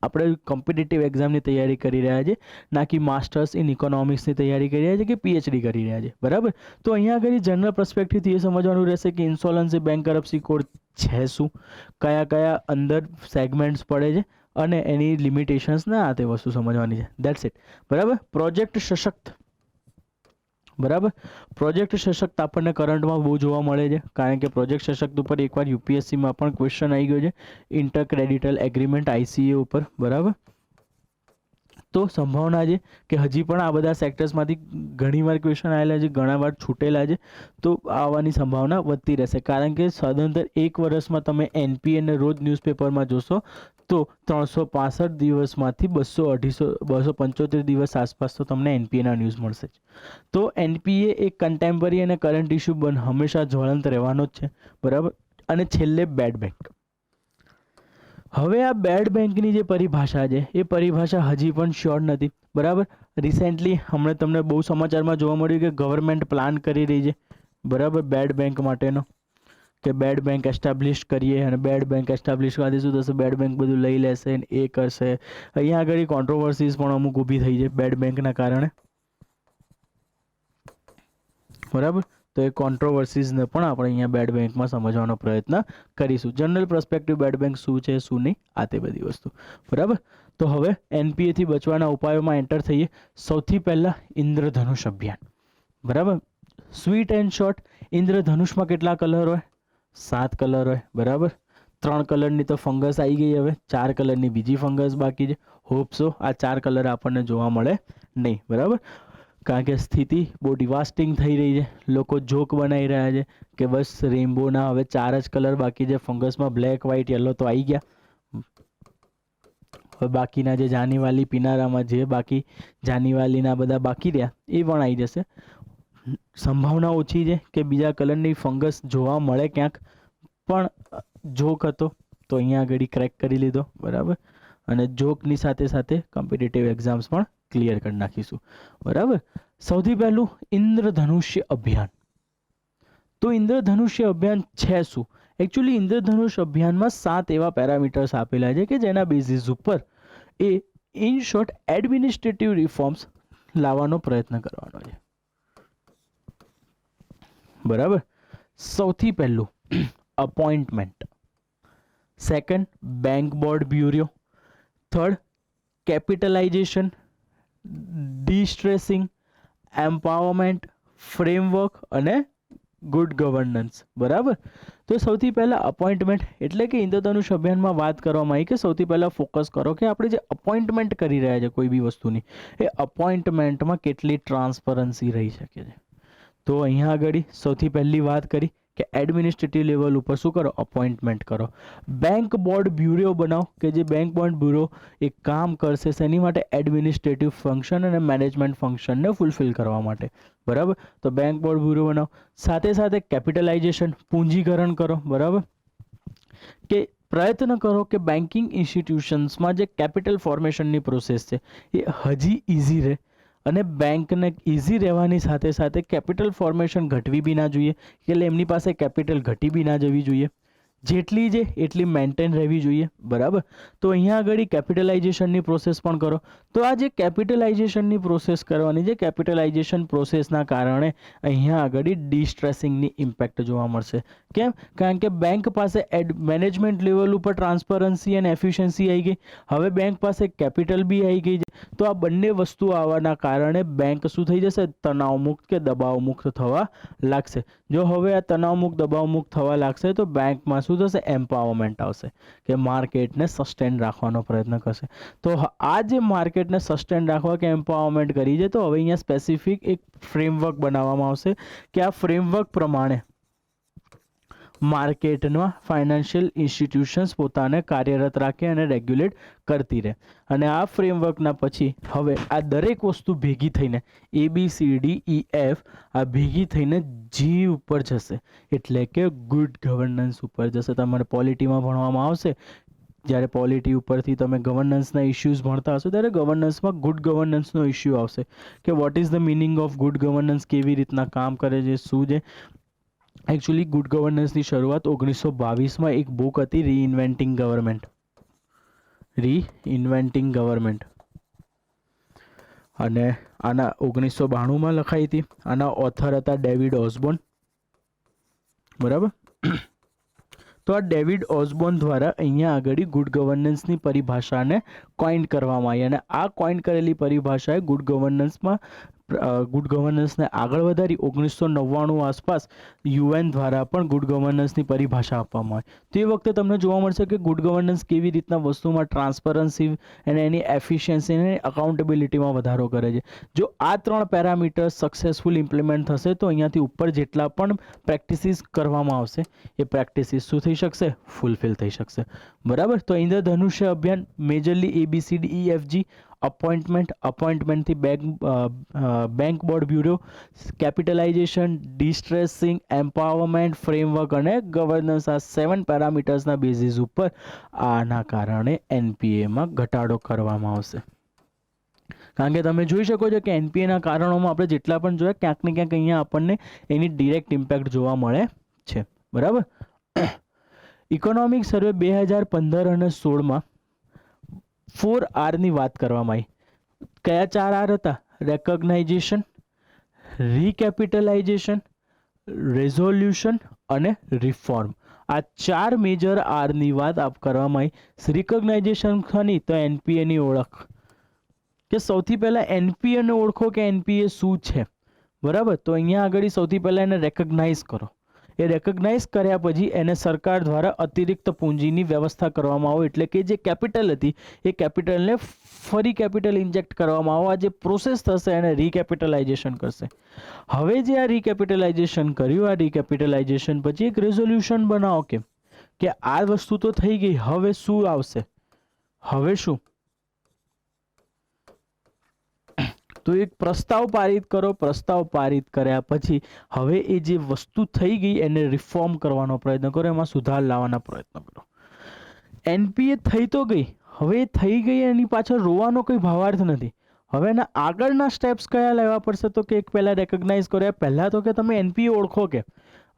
Speaker 1: આપણે કોમ્પિટિટિવ એક્ઝામની તૈયારી કરી રહ્યા છે, ના કે માસ્ટર્સ ઇન ઇકોનોમિક્સની તૈયારી કરી રહ્યા છે કે PhD કરી રહ્યા છે, બરાબર. તો અહીંયા આગળ જનરલ પર્સપેક્ટિવથી એ સમજવાનું રહેશે કે ઇન્સોલન્સી બેંક કરપ્સી કોડ છે શું, કયા કયા અંદર સેગમેન્ટ્સ પડે છે અને એની લિમિટેશન્સ ના આ તે વસ્તુ સમજવાની છે. દેટ્સ ઇટ, બરાબર. પ્રોજેક્ટ સશક્ત, બરાબર. પ્રોજેક્ટ સશક્ત આપણને કરંટમાં બહુ જોવા મળે છે, કારણ કે પ્રોજેક્ટ સશક્ત ઉપર એકવાર UPSCમાં પણ ક્વેશ્ચન આવી ગયો છે, ઇન્ટર ક્રેડિટલ એગ્રીમેન્ટ ICA ઉપર, બરાબર. તો સંભાવના છે કે હજી પણ આ બધા સેક્ટર્સમાંથી ઘણીવાર ક્વેશ્ચન આવેલા છે, ઘણા વાર છૂટેલા છે, તો આવવાની સંભાવના વધતી રહેશે. કારણ કે સદંતર એક વર્ષમાં તમે NPAને રોજ ન્યૂઝપેપરમાં જોશો તો 365 દિવસમાંથી 275 દિવસ આસપાસ તો તમને NPAના ન્યૂઝ મળશે જ. તો NPA એક કન્ટેમ્પરરી અને કરંટ ઇસ્યુ હંમેશા જ્વલંત રહેવાનો જ છે, બરાબર. અને છેલ્લે બેડ બેંક. હવે આ બેડ બેંકની જે પરિભાષા છે એ પરિભાષા હજી પણ શ્યોર નથી, બરાબર. રિસેન્ટલી હમણાં તમને બહુ સમાચારમાં જોવા મળ્યું કે ગવર્મેન્ટ પ્લાન કરી રહી છે, બરાબર, બેડ બેંક માટેનો, કે બેડ બેંક એસ્ટાબ્લિશ કરીએ, અને બેડ બેંક એસ્ટાબ્લિશ કરવાથી શું થશે? બેડ બેંક બધું લઈ લેશે ને એ કરશે. અહીંયા આગળ કોન્ટ્રોવર્સીઝ પણ અમુક ઊભી થઈ છે બેડ બેંકના કારણે, બરાબર. તો એ કોન્ટ્રોવર્સીઝને પણ આપણે અહીંયા બેડ બેંકમાં સમજવાનો પ્રયત્ન કરીશું. જનરલ પર્સપેક્ટિવ બેડ બેંક શું છે શું નહીં, આ તે બધી વસ્તુ, બરાબર. તો હવે NPA થી બચવાના ઉપાયોમાં એન્ટર થઈએ. સૌથી પહેલા ઇન્દ્રધનુષ અભિયાન, બરાબર. સ્વીટ એન્ડ શોર્ટ, ઇન્દ્રધનુષમાં કેટલા કલર હોય? 7 કલર હોય, બરાબર. 3 કલરની તો ફંગસ આવી ગઈ, હવે 4 કલરની બીજી ફંગસ બાકી છે. હોપસો આ 4 કલર આપણને જોવા મળે નહીં, બરાબર. કારણ કે સ્થિતિ બહુ ડિવાસ્ટિંગ થઈ રહી છે. લોકો જોક બનાવી રહ્યા છે કે બસ રેઇનબોના હવે 4 જ કલર બાકી છે, ફંગસમાં બ્લેક, વ્હાઇટ, યલો તો આવી ગયા, હવે બાકીના જે જાનીવાલી પિનારામાં જે બાકી જાનીવાલીના બધા બાકી રહ્યા એ પણ આવી જશે. સંભાવના ઓછી છે કે બીજા કલરની ફંગસ જોવા મળે ક્યાંક, પણ જોક હતો તો અહીંયા આગળ ક્રેક કરી લીધો, બરાબર. અને જોકની સાથે સાથે કોમ્પિટિટિવ એક્ઝામ્સ પણ ક્લિયર કરી નાખીશું, બરાબર. સૌથી પહેલું ઇન્દ્રધનુષ્ય અભિયાન. તો ઇન્દ્રધનુષ્ય અભિયાન છે શું? એકચ્યુઅલી ઇન્દ્રધનુષ અભિયાનમાં 7 એવા પેરામીટર્સ આપેલા છે કે જેના બેઝિસ ઉપર એ ઇન શોર્ટ એડમિનિસ્ટ્રેટિવ રિફોર્મ્સ લાવવાનો પ્રયત્ન કરવાનો છે, બરાબર. સૌથી પહેલું appointment, second bank board bureau, third capitalisation, destressing, empowerment, framework અને ગુડ ગવર્નન્સ, બરાબર. તો સૌથી પહેલા અપોઇન્ટમેન્ટ, એટલે કે ઇન્દ્રધનુષ અભિયાનમાં વાત કરવામાં આવી કે સૌથી પહેલા ફોકસ કરો કે આપણે જે અપોઇન્ટમેન્ટ કરી રહ્યા છે કોઈ બી વસ્તુની, એ અપોઇન્ટમેન્ટમાં કેટલી ટ્રાન્સપરન્સી રહી શકે છે. તો અહીંયા આગળ સૌથી પહેલી વાત કરી કે એડમિનિસ્ટ્રેટિવ લેવલ ઉપર શું કરો, અપોઇન્ટમેન્ટ કરો. બેંક બોર્ડ બ્યુરો બનાવો કે જે બેંક બોર્ડ બ્યુરો એક કામ કરશે શેની માટે, એડમિનિસ્ટ્રેટિવ ફંક્શન અને મેનેજમેન્ટ ફંક્શનને ફૂલફિલ કરવા માટે. બરાબર, તો બેંક બોર્ડ બ્યુરો બનાવો. સાથે સાથે કેપિટલાઇઝેશન, પૂંજીકરણ કરો. બરાબર, કે પ્રયત્ન કરો કે બેન્કિંગ ઇન્સ્ટિટ્યુશન્સમાં જે કેપિટલ ફોર્મેશનની પ્રોસેસ છે એ હજી ઇઝી રહે, અને બેંકને ઇઝી રહેવાની સાથે સાથે કેપિટલ ફોર્મેશન ઘટવી બી ના જોઈએ, એટલે એમની પાસે કેપિટલ ઘટી બી ના જવી જોઈએ, જેટલી છે એટલી મેન્ટેન રહેવી જોઈએ. બરાબર, તો અહીંયા આગળ કેપિટલાઇઝેશનની પ્રોસેસ પણ કરો. તો આ જે કેપિટલાઇઝેશનની પ્રોસેસ કરવાની છે, કેપિટલાઇઝેશન પ્રોસેસના કારણે અહીંયા આગળ ડિસ્ટ્રેસિંગની ઇમ્પેક્ટ જોવા મળશે. કેમ? કારણ કે બેંક પાસે મેનેજમેન્ટ લેવલ ઉપર ટ્રાન્સપરન્સી અને એફિશિયન્સી આવી ગઈ, હવે બેંક પાસે કેપિટલ બી આવી ગઈ છે. તો આ બંને વસ્તુ આવવાના કારણે બેંક શું થઈ જશે, તણાવમુક્ત કે દબાવમુક્ત થવા લાગશે. જો હવે આ તણાવમુક્ત દબાવમુક્ત થવા લાગશે તો બેંકમાં શું થશે, એમ્પાવરમેન્ટ આવશે, કે માર્કેટને સસ્ટેન રાખવાનો પ્રયત્ન કરશે. તો આ જે માર્કેટને સસ્ટેન રાખવા કે એમ્પાવરમેન્ટ કરી છે, તો હવે અહીંયા સ્પેસિફિક એક ફ્રેમવર્ક બનાવવામાં આવશે કે આ ફ્રેમવર્ક પ્રમાણે માર્કેટમાં ફાઇનાન્શિયલ ઇન્સ્ટિટ્યુશન્સ પોતાને કાર્યરત રાખે અને રેગ્યુલેટ કરતી રહે. અને આ ફ્રેમવર્કના પછી હવે આ દરેક વસ્તુ ભેગી થઈને ABCDEF આ ભેગી થઈને G ઉપર જશે, એટલે કે ગુડ ગવર્નન્સ ઉપર જશે. તમારે પોલિટીમાં ભણવામાં આવશે, જ્યારે પોલિટી ઉપરથી તમે ગવર્નન્સના ઇશ્યુઝ ભણતા હશો ત્યારે ગવર્નન્સમાં ગુડ ગવર્નન્સનો ઇશ્યુ આવશે કે what is the meaning of good governance, કેવી રીતના કામ કરે છે, શું છે. એકચ્યુઅલી ગુડ ગવર્નન્સની શરૂઆત 1922માં એક બુક હતી, રીઇન્વેન્ટિંગ ગવર્નમેન્ટ, અને આના 1992માં લખાઈ હતી. આના ઓથર હતા ડેવિડ ઓસ્બોર્ન. બરાબર, તો આ ડેવિડ ઓસ્બોર્ન દ્વારા અહીંયા આગળ ગુડ ગવર્નન્સની પરિભાષાને કોઇન કરવામાં આવી, અને આ કોઇન કરેલી પરિભાષાએ ગુડ ગવર્નન્સને આગળ વધારી. 1999 આસપાસ UN દ્વારા પણ ગુડ ગવર્નન્સની પરિભાષા આપવામાં આવી. તો એ વખતે તમને જોવા મળશે કે ગુડ ગવર્નન્સ કેવી રીતના વસ્તુમાં ટ્રાન્સપરન્સી અને એની એફિશિયન્સી અને અકાઉન્ટેબિલિટીમાં વધારો કરે છે. જો આ 3 પેરામીટર્સ સક્સેસફુલ ઇમ્પ્લિમેન્ટ થશે તો અહીંયાથી ઉપર જેટલા પણ પ્રેક્ટિસીસ કરવામાં આવશે એ પ્રેક્ટિસીસ શું થઈ શકશે, ફૂલફિલ થઈ શકશે. બરાબર, તો ઇન્દ્રધનુષ્ય અભિયાન મેજરલી ABCDEFG, અપોઇન્ટમેન્ટથી bank board bureau, capitalisation, destressing, empowerment, framework અને ગવર્નન્સ, આ 7 પેરામીટર્સના બેઝિસ ઉપર આના કારણે NPAમાં ઘટાડો કરવામાં આવશે. કારણ કે તમે જોઈ શકો છો કે NPAના કારણોમાં આપણે જેટલા પણ જોયા ક્યાંક ને ક્યાંક અહીંયા આપણને એની ડિરેક્ટ ઇમ્પેક્ટ જોવા મળે છે. બરાબર, ઇકોનોમિક સર્વે 2015 અને 16માં 4R ની વાત કરવામાં આવી. કયા 4R હતા? રેકોગ્નાઇઝેશન, રીકેપિટલાઇઝેશન, રેઝોલ્યુશન અને રિફોર્મ. આ 4 મેજર R ની વાત કરવામાં આવી. રિકોગ્નાઇઝેશન ખની તો NPA ની ઓળખ, કે સૌથી પહેલા NPA ને ઓળખો કે NPA શું છે. બરાબર, તો અહીંયા આગળ સૌથી પહેલા એને રેકોગ્નાઇઝ કરો. એ રેકોગ્નાઇઝ કર્યા પછી એને સરકાર દ્વારા અતિરિક્ત પૂંજીની વ્યવસ્થા કરવામાં આવે, એટલે કે જે કેપિટલ હતી એ કેપિટલને ફરી કેપિટલ ઇન્જેક્ટ કરવામાં આવે. આ જે પ્રોસેસ થશે એને રીકેપિટલાઇઝેશન કરશે. હવે જે આ રીકેપિટલાઇઝેશન કર્યું, આ રીકેપિટલાઇઝેશન પછી એક રેઝોલ્યુશન બનાવો કે આ વસ્તુ તો થઈ ગઈ, હવે શું આવશે, હવે શું, તો એક પ્રસ્તાવ પારિત કરો. પ્રસ્તાવ પારિત કર્યા પછી હવે એ જે વસ્તુ થઈ ગઈ એને રિફોર્મ કરવાનો પ્રયત્ન કરો, એમાં સુધાર લાવવાના પ્રયત્ન કરો. NPA થઈ તો ગઈ, હવે થઈ ગઈ એની પાછળ રોવાનો કોઈ ભાવાર્થ નથી. હવે એના આગળના સ્ટેપ્સ કયા લેવા પડશે, તો કે એક પહેલા રેકોગ્નાઇઝ કર્યા પહેલા તો કે તમે NPA ઓળખો. કે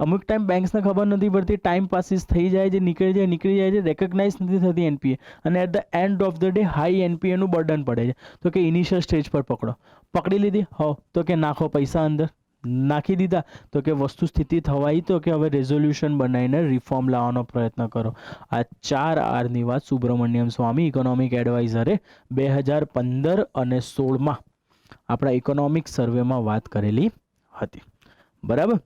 Speaker 1: અમુક ટાઈમ બેંક્સને ખબર નથી પડતી, ટાઈમ પાસીસ થઈ જાય છે, નીકળી જાય છે, રેકોગ્નાઇઝ નથી થતી NPA, અને at the end of the day high NPA નું બર્ડન પડે છે. તો કે ઇનિશિયલ સ્ટેજ પર પકડી લીધી, તો કે નાખો પૈસા અંદર, નાખી દીધા, તો કે વસ્તુ સ્થિતિ થવાઈ, તો કે હવે રેઝોલ્યુશન બનાવીને રિફોર્મ લાવવાનો પ્રયત્ન કરો. આ 4R ની વાત સુબ્રમણ્યમ સ્વામી ઇકોનોમિક એડવાઇઝરે 2015 અને 16માં આપણા ઇકોનોમિક સર્વેમાં વાત કરેલી હતી. બરાબર,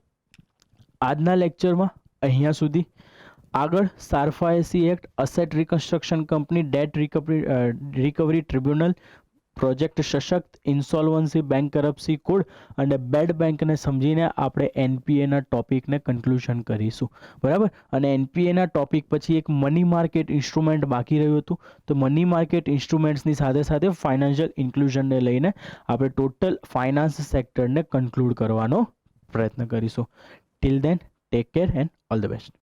Speaker 1: આજના લેક્ચરમાં અહીંયા સુધી. આગળ SARFAESI act, asset reconstruction company, debt recovery tribunal, project Sashakt, insolvency, bankruptcy code અને બેડ બેંકને સમજીને આપણે એનપીએના ટોપિકને કન્ક્લુઝન કરીશું. બરાબર. અને એનપીએના ટોપિક પછી એક મની માર્કેટ ઇન્સ્ટ્રુમેન્ટ બાકી રહ્યું હતું. તો મની માર્કેટ ઇન્સ્ટ્રુમેન્ટ્સની સાથે સાથે ફાઇનાન્શિયલ ઇન્ક્લુઝનને લઈને આપણે ટોટલ ફાઇનાન્સ સેક્ટરને કન્ક્લુડ કરવાનો પ્રયત્ન કરીશું. Till then take care and all the best.